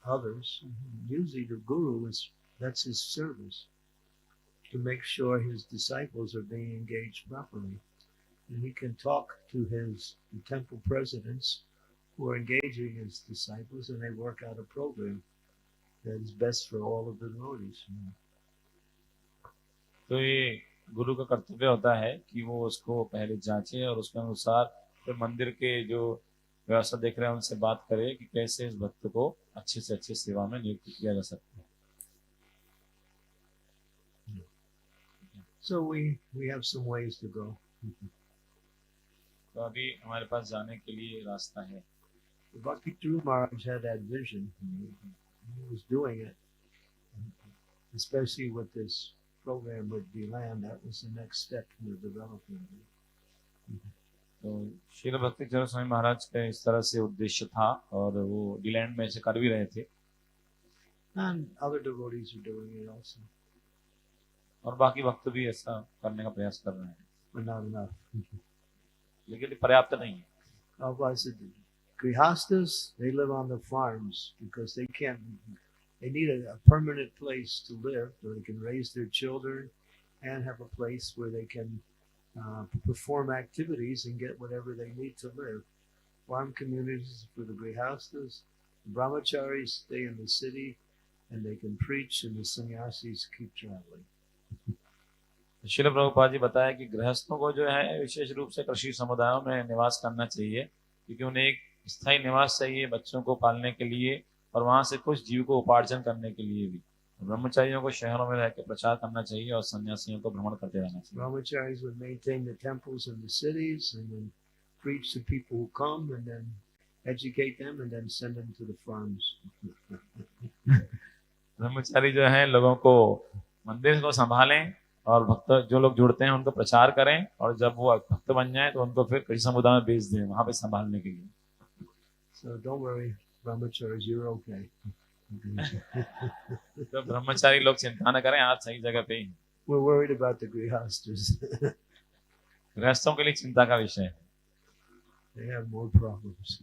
others. Usually the guru that's his service, to make sure his disciples are being engaged properly. And he can talk to the temple presidents who are engaging his disciples, and they work out a program that is best for all of the devotees. तो ये गुरु का कर्तव्य होता है कि वो उसको पहले जांचे और उसके अनुसार फिर मंदिर के जो व्यवस्था देख रहे हैं उनसे बात करे कि कैसे इस भक्त को अच्छे से अच्छे सेवा में नियुक्त किया जा सकता है. So we have some ways to go. तो अभी हमारे पास जाने के लिए रास्ता है. Bhakti Maharaj had that vision. He was doing it, especially with this program with Deland. That was the next step in the development. तो श्रील भक्ति चरण स्वामी महाराज का इस तरह से उद्देश्य था और वो डीलैंड में से कर भी रहे थे. And other devotees are doing it also. और बाकी भक्त भी ऐसा करने का प्रयास कर रहे हैं. But not enough. लेकिन पर्याप्त नहीं है. Otherwise, the grihastas, they live on the farms because they need a permanent place to live so they can raise their children and have a place where they can perform activities and get whatever they need to live. Farm communities for the grihastas, the brahmacharis stay in the city and they can preach, and the sannyasis keep traveling. Srila Prabhupada ji बताया कि गृहस्थों को जो है विशेष रूप से कृषि समुदायों में निवास करना चाहिए क्योंकि उन्हें एक स्थायी निवास चाहिए बच्चों को पालने के लिए और वहां से कुछ जीविकोपार्जन करने के लिए भी. ब्रह्मचारियों को शहरों में रहकर प्रचार करना चाहिए और सन्यासियों को भ्रमण करते रहना चाहिए. Brahmacharis would maintain the temples in the cities and then preach to people who come and then educate them and then send them to the farms. ब्रह्मचारी जो हैं लोगों को मंदिर को संभालें और भक्त जो लोग जुड़ते हैं उनको प्रचार करें और जब वो भक्त बन जाएं तो उनको फिर कृषि समुदाय में भेज दें वहां पे संभालने के लिए. So don't worry, brahmacharis, you're okay. तो ब्रह्मचारी लोग चिंता न करें, आप सही जगह पे ही. We're worried about the grihastas. गृहस्थों के लिए चिंता का विषय है. They have more problems.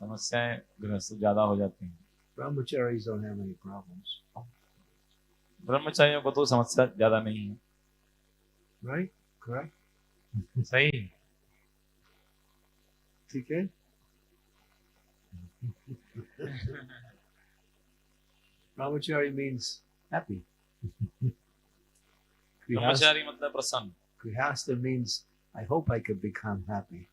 समस्याएं गृहस्थ ज्यादा हो जाती हैं. Brahmacharis don't have any problems. ब्रह्मचारियों को तो समस्या ज्यादा नहीं है. Right? Correct? सही. ठीक है? Brahmachari means happy. ब्रह्मचारी मतलब प्रसन्न. Grihasta means I hope I could become happy.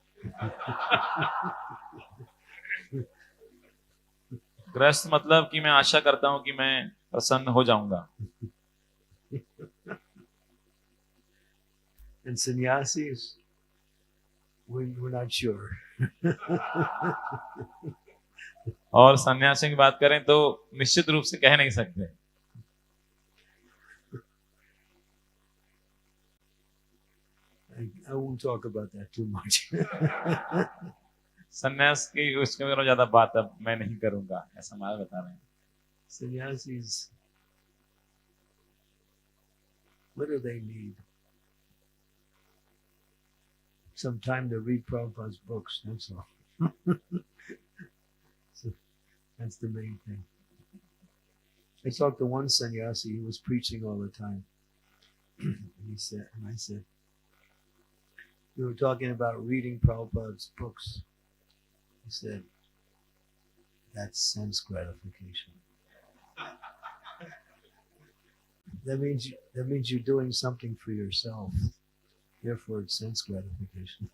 गृहस्थ मतलब कि मैं आशा करता हूं कि मैं प्रसन्न हो जाऊंगा. And sannyasis, we're not sure. और सन्यासी की बात करें तो निश्चित रूप से कह नहीं सकते. I won't talk about that too much. सन्यास की उसके बारे में ज्यादा बात अब मैं नहीं करूंगा, ऐसा महाराज बता रहे हैं. Sannyasis, what do they need? Some time to read Prabhupada's books, that's all. So that's the main thing. I talked to one sannyasi, he was preaching all the time. I said, we were talking about reading Prabhupada's books. He said, that's sense gratification. That means you're doing something for yourself. Therefore, it's sense gratification.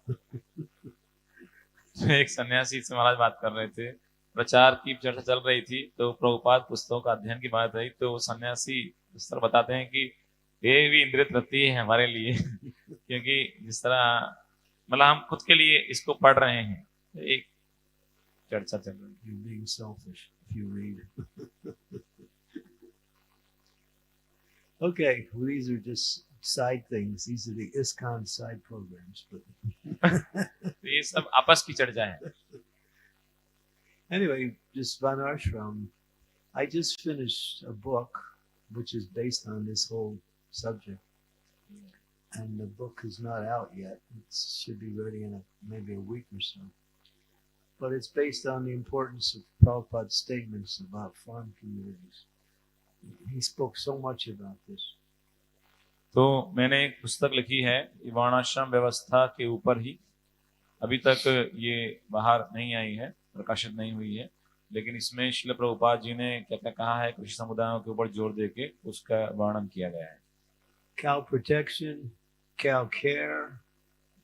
एक सन्यासी से महाराज बात कर रहे थे, प्रचार की चर्चा चल रही थी, तो प्रभुपाद पुस्तकों का अध्ययन की बात आई, तो सन्यासी इस तरह बताते हैं कि ये भी इंद्रिय तृप्ति है हमारे लिए क्योंकि जिस तरह मतलब हम खुद के लिए इसको पढ़ रहे हैं, एक चर्चा चल रही है. You're being selfish if you read. Okay, well, these are just side things. These are the Iskcon side programs. But ये सब आपस की चर्चा है. anyway, just Vanashram. I just finished a book which is based on this whole subject. And the book is not out yet. It should be ready in maybe a week or so. But it's based on the importance of Prabhupada's statements about farm communities. He spoke so much about this. तो मैंने एक पुस्तक लिखी है वर्णाश्रम व्यवस्था के ऊपर ही. अभी तक ये बाहर नहीं आई है, प्रकाशित नहीं हुई है, लेकिन इसमें श्रील प्रभुपाद जी ने क्या क्या कहा है कृषि समुदायों के ऊपर जोर देके उसका वर्णन किया गया है. Cow protection, cow care,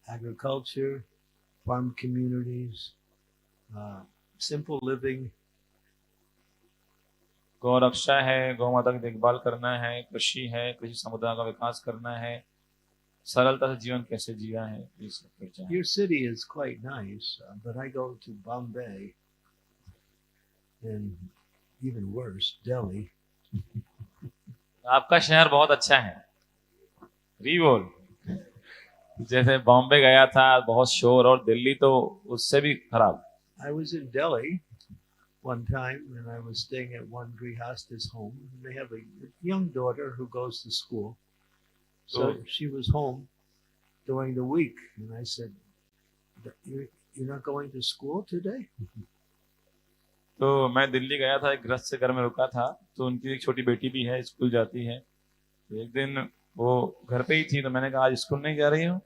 agriculture, farm communities, simple living. गौ रक्षा है, गौ माता की देखभाल करना है, कृषि है, कृषि समुदाय का विकास करना है, सरलता से जीवन कैसे जीना है, ये सब चर्चा है. Your city is quite nice, but I go to Bombay and even worse, Delhi. आपका शहर बहुत अच्छा है. रीवोल जैसे बॉम्बे गया था, बहुत शोर, और दिल्ली तो उससे भी खराब. I was in Delhi one time and I was staying at one Grihasta's home. And they have a young daughter who goes to school. So she was home during the week. And I said, you're not going to school today? तो मैं दिल्ली गया था, एक गृहस्थ से घर में रुका था, तो उनकी एक छोटी बेटी भी है, स्कूल जाती है. तो एक दिन वो घर पे ही थी, तो मैंने कहा आज स्कूल नहीं जा रही हूँ.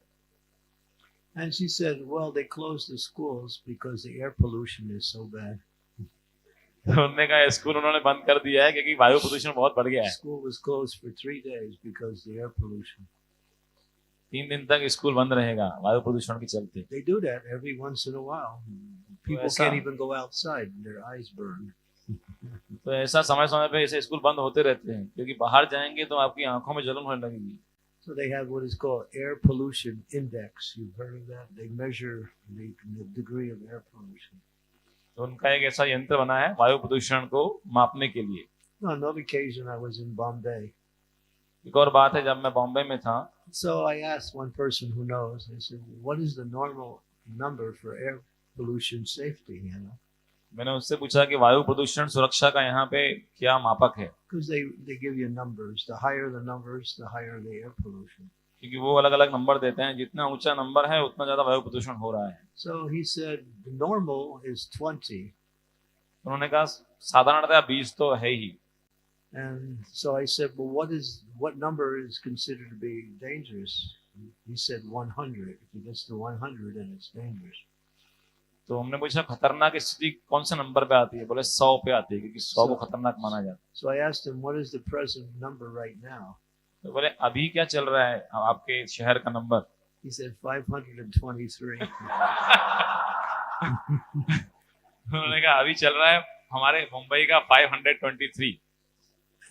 And she said, well, they closed the schools because the air pollution is so bad. तो उन्होंने कहा स्कूल उन्होंने बंद कर दिया है क्योंकि वायु प्रदूषण बहुत बढ़ गया है. School was closed for 3 days because the air pollution. 3 दिन तक स्कूल बंद रहेगा वायु प्रदूषण के चलते. They do that every once in a while. People can't even go outside; their eyes burn. तो ऐसा समय समय पे ऐसे स्कूल बंद होते रहते हैं क्योंकि बाहर जाएंगे तो आपकी आंखों में जलन होने लगेगी. So they have what is called air pollution index. You've heard of that? They measure the degree of air pollution. तो उनका एक ऐसा यंत्र बना है वायु प्रदूषण को मापने के लिए. On another occasion, I was in Bombay. एक और बात है, जब मैं बॉम्बे में था, So I asked one person who knows. I said, "What is the normal number for air pollution safety?" You know, मैंने उससे पूछा कि वायु प्रदूषण सुरक्षा का यहाँ पे क्या मापक है. because they give you numbers. The higher the numbers, the higher the air pollution. क्योंकि वो अलग अलग नंबर देते हैं, जितना ऊंचा नंबर है उतना ज्यादा वायु प्रदूषण हो रहा है. So he said the normal is 20. उन्होंने कहा साधारणतः 20 तो है ही. And so I said, well, what number is considered to be dangerous? He said 100. If it gets to 100, then it's dangerous. तो हमने पूछा खतरनाक स्थिति कौन से नंबर पे आती है. बोले 100 पे आती है क्योंकि 100 को खतरनाक माना जाता है. So I asked him, what is the present number right now? तो बोले अभी क्या चल रहा है आपके शहर का नंबर. He said 523. उन्होंने कहा अभी चल रहा है हमारे मुंबई का 523.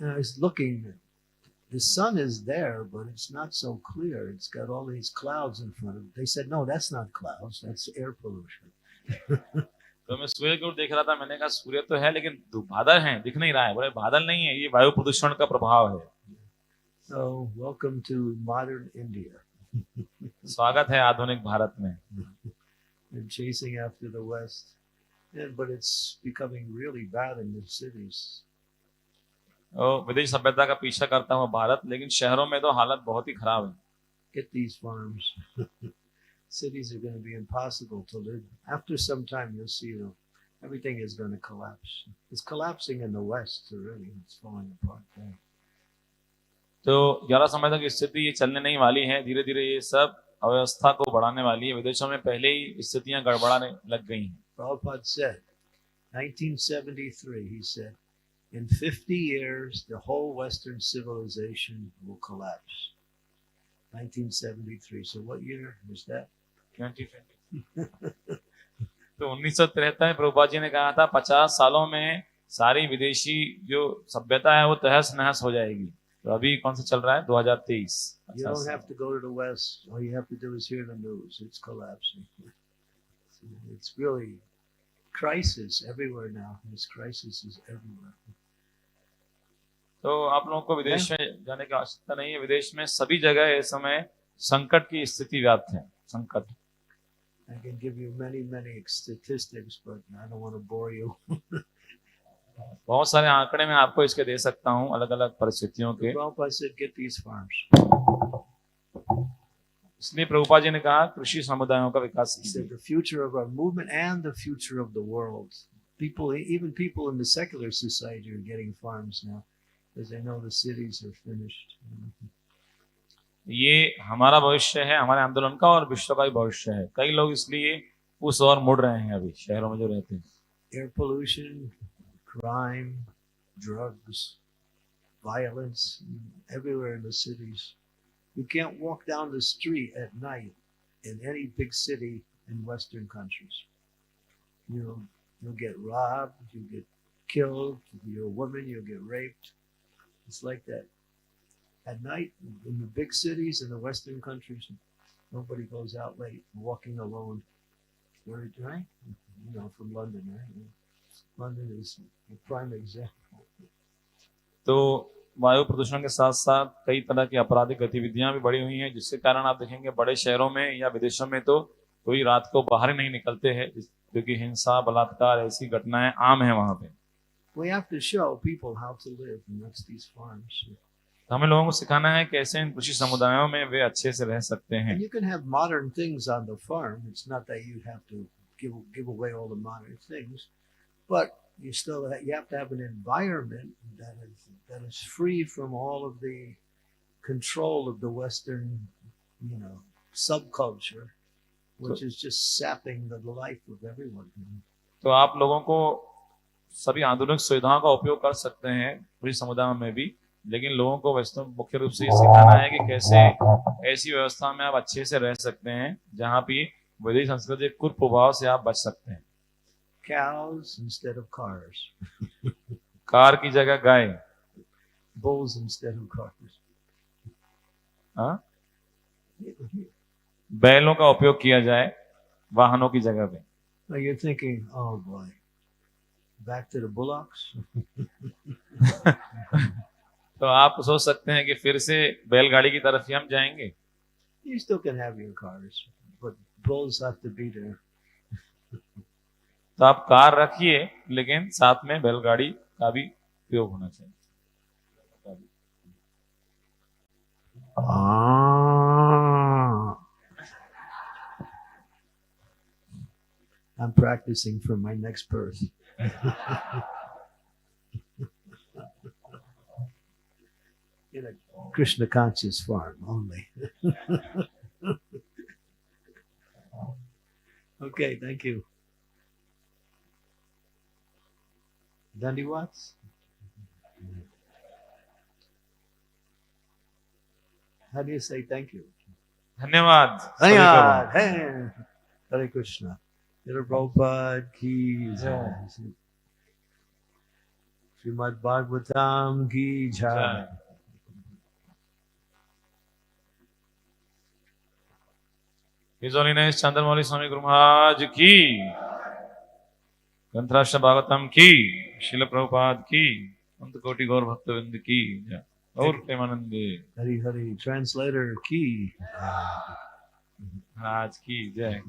And I was looking, the sun is there, but it's not so clear. It's got all these clouds in front of it. They said, no, that's not clouds, that's air pollution. तो मैं सूर्य की ओर देख रहा था, मैंने कहा सूर्य तो है लेकिन बादल हैं, दिख नहीं रहा है. बोले बादल नहीं है, ये वायु प्रदूषण का प्रभाव है. So, welcome to modern India. स्वागत है आधुनिक भारत में. And chasing after the West. But it's becoming really bad in the cities. विदेश सभ्यता का पीछा करता हुआ भारत, लेकिन शहरों में तो हालत बहुत ही खराब है. Get these farms. Cities are going to be impossible to live. After some time, you'll see everything is going to collapse. It's collapsing in the West already. It's falling apart there. तो 11 समय तक स्थिति ये चलने नहीं वाली है. धीरे धीरे ये सब अव्यवस्था को बढ़ाने वाली है. विदेशों में पहले ही स्थितियां गड़बड़ाने लग गई हैं. Prabhupada said, 1973, he said, in 50 years, the whole Western civilization will collapse. 1973. So what year was that? 2020। तो 1973 में प्रभुपाद जी ने कहा था 50 सालों में सारी विदेशी जो सभ्यता है वो तहस नहस हो जाएगी। तो अभी कौन सा चल रहा है? 2023। You don't have to go to the West. All you have to do is hear the news. It's collapsing. It's really crisis everywhere now. This crisis is everywhere. तो आप लोगों को विदेश में जाने की आवश्यकता नहीं है। विदेश में सभी जगह इस समय संकट की स्थिति व्याप्त है। संकट। I can give you many statistics, but I don't want to bore you. बहुत सारे आंकड़े मैं आपको इसके दे सकता हूँ अलग-अलग परिस्थितियों के। Prabhupada said, get these farms. इसलिए प्रभुपाद जी ने कहा कृषि समुदायों का विकास He said the future of our movement and the future of the world. People, even people in the secular society, are getting farms now because they know the cities are finished. ये हमारा भविष्य है, हमारे आंदोलन का और विश्व का भी भविष्य है। कई लोग इसलिए उस ओर मुड़ रहे हैं अभी शहरों में जो रहते हैं। Air pollution, crime, drugs, violence, everywhere in the cities. You can't walk down the street at night in any big city in Western countries. You'll get robbed, you'll get killed, if you're a woman, you'll get raped. It's like that. At night, in the big cities in the Western countries, nobody goes out late, walking alone. Right? You know, from London, right? London is a prime example. तो वायु प्रदूषण के साथ साथ कई तरह की आपराधिक गतिविधियां भी बढ़ी हुई हैं, जिसके कारण आप देखेंगे बड़े शहरों में या विदेशों में तो कोई रात को बाहर ही नहीं निकलते हैं, क्योंकि हिंसा, बलात्कार ऐसी घटनाएं आम हैं वहां पे। We have to show people how to live amongst these farms. हमें लोगों को सिखाना है कैसे इन कृषि समुदायों में वे अच्छे से रह सकते हैं। And you can have modern things on the farm. It's not that you have to give away all the modern things, but you have to have an environment that is free from all of the control of the Western, subculture, which is just sapping the life of everyone. तो आप लोगों को सभी आधुनिक सुविधाओं का उपयोग कर सकते हैं कृषि समुदायों में भी, लेकिन लोगों को वैसे मुख्य रूप से सिखाना है कि कैसे ऐसी व्यवस्था में आप अच्छे से रह सकते हैं जहाँ भी विदेशी संस्कृति के कुप्रभाव से आप बच सकते हैं। Cows instead of cars. Car की जगह गाय। Bulls instead of cars. हाँ? बैलों का उपयोग किया जाए वाहनों की जगह पे। Now you're thinking, oh boy, back to the bullocks. तो आप सोच सकते हैं कि फिर से बैलगाड़ी की तरफ ही हम जाएंगे। You still can have your cars, but bulls have to be there. तो आप कार रखिए, लेकिन साथ में बैलगाड़ी का भी उपयोग होना चाहिए। I'm practicing for my next birth. In a Krishna conscious farm only. Okay, thank you. Dandiwats? How do you say thank you? धन्यवाद। Dhanyawad. Hey. Hare Krishna. Srila Prabhupada ki jai. Srimad Bhagavatam ki jai. His Holiness Candramauli Swami Guru Maharaj ki, ग्रंथराष्ट्र Bhagavatam की, श्रील प्रभुपाद की, अंत कोटि गौर भक्तवृंद की जय। और प्रेमानंदे Hari Hari. Translator ki. महाराज की जय।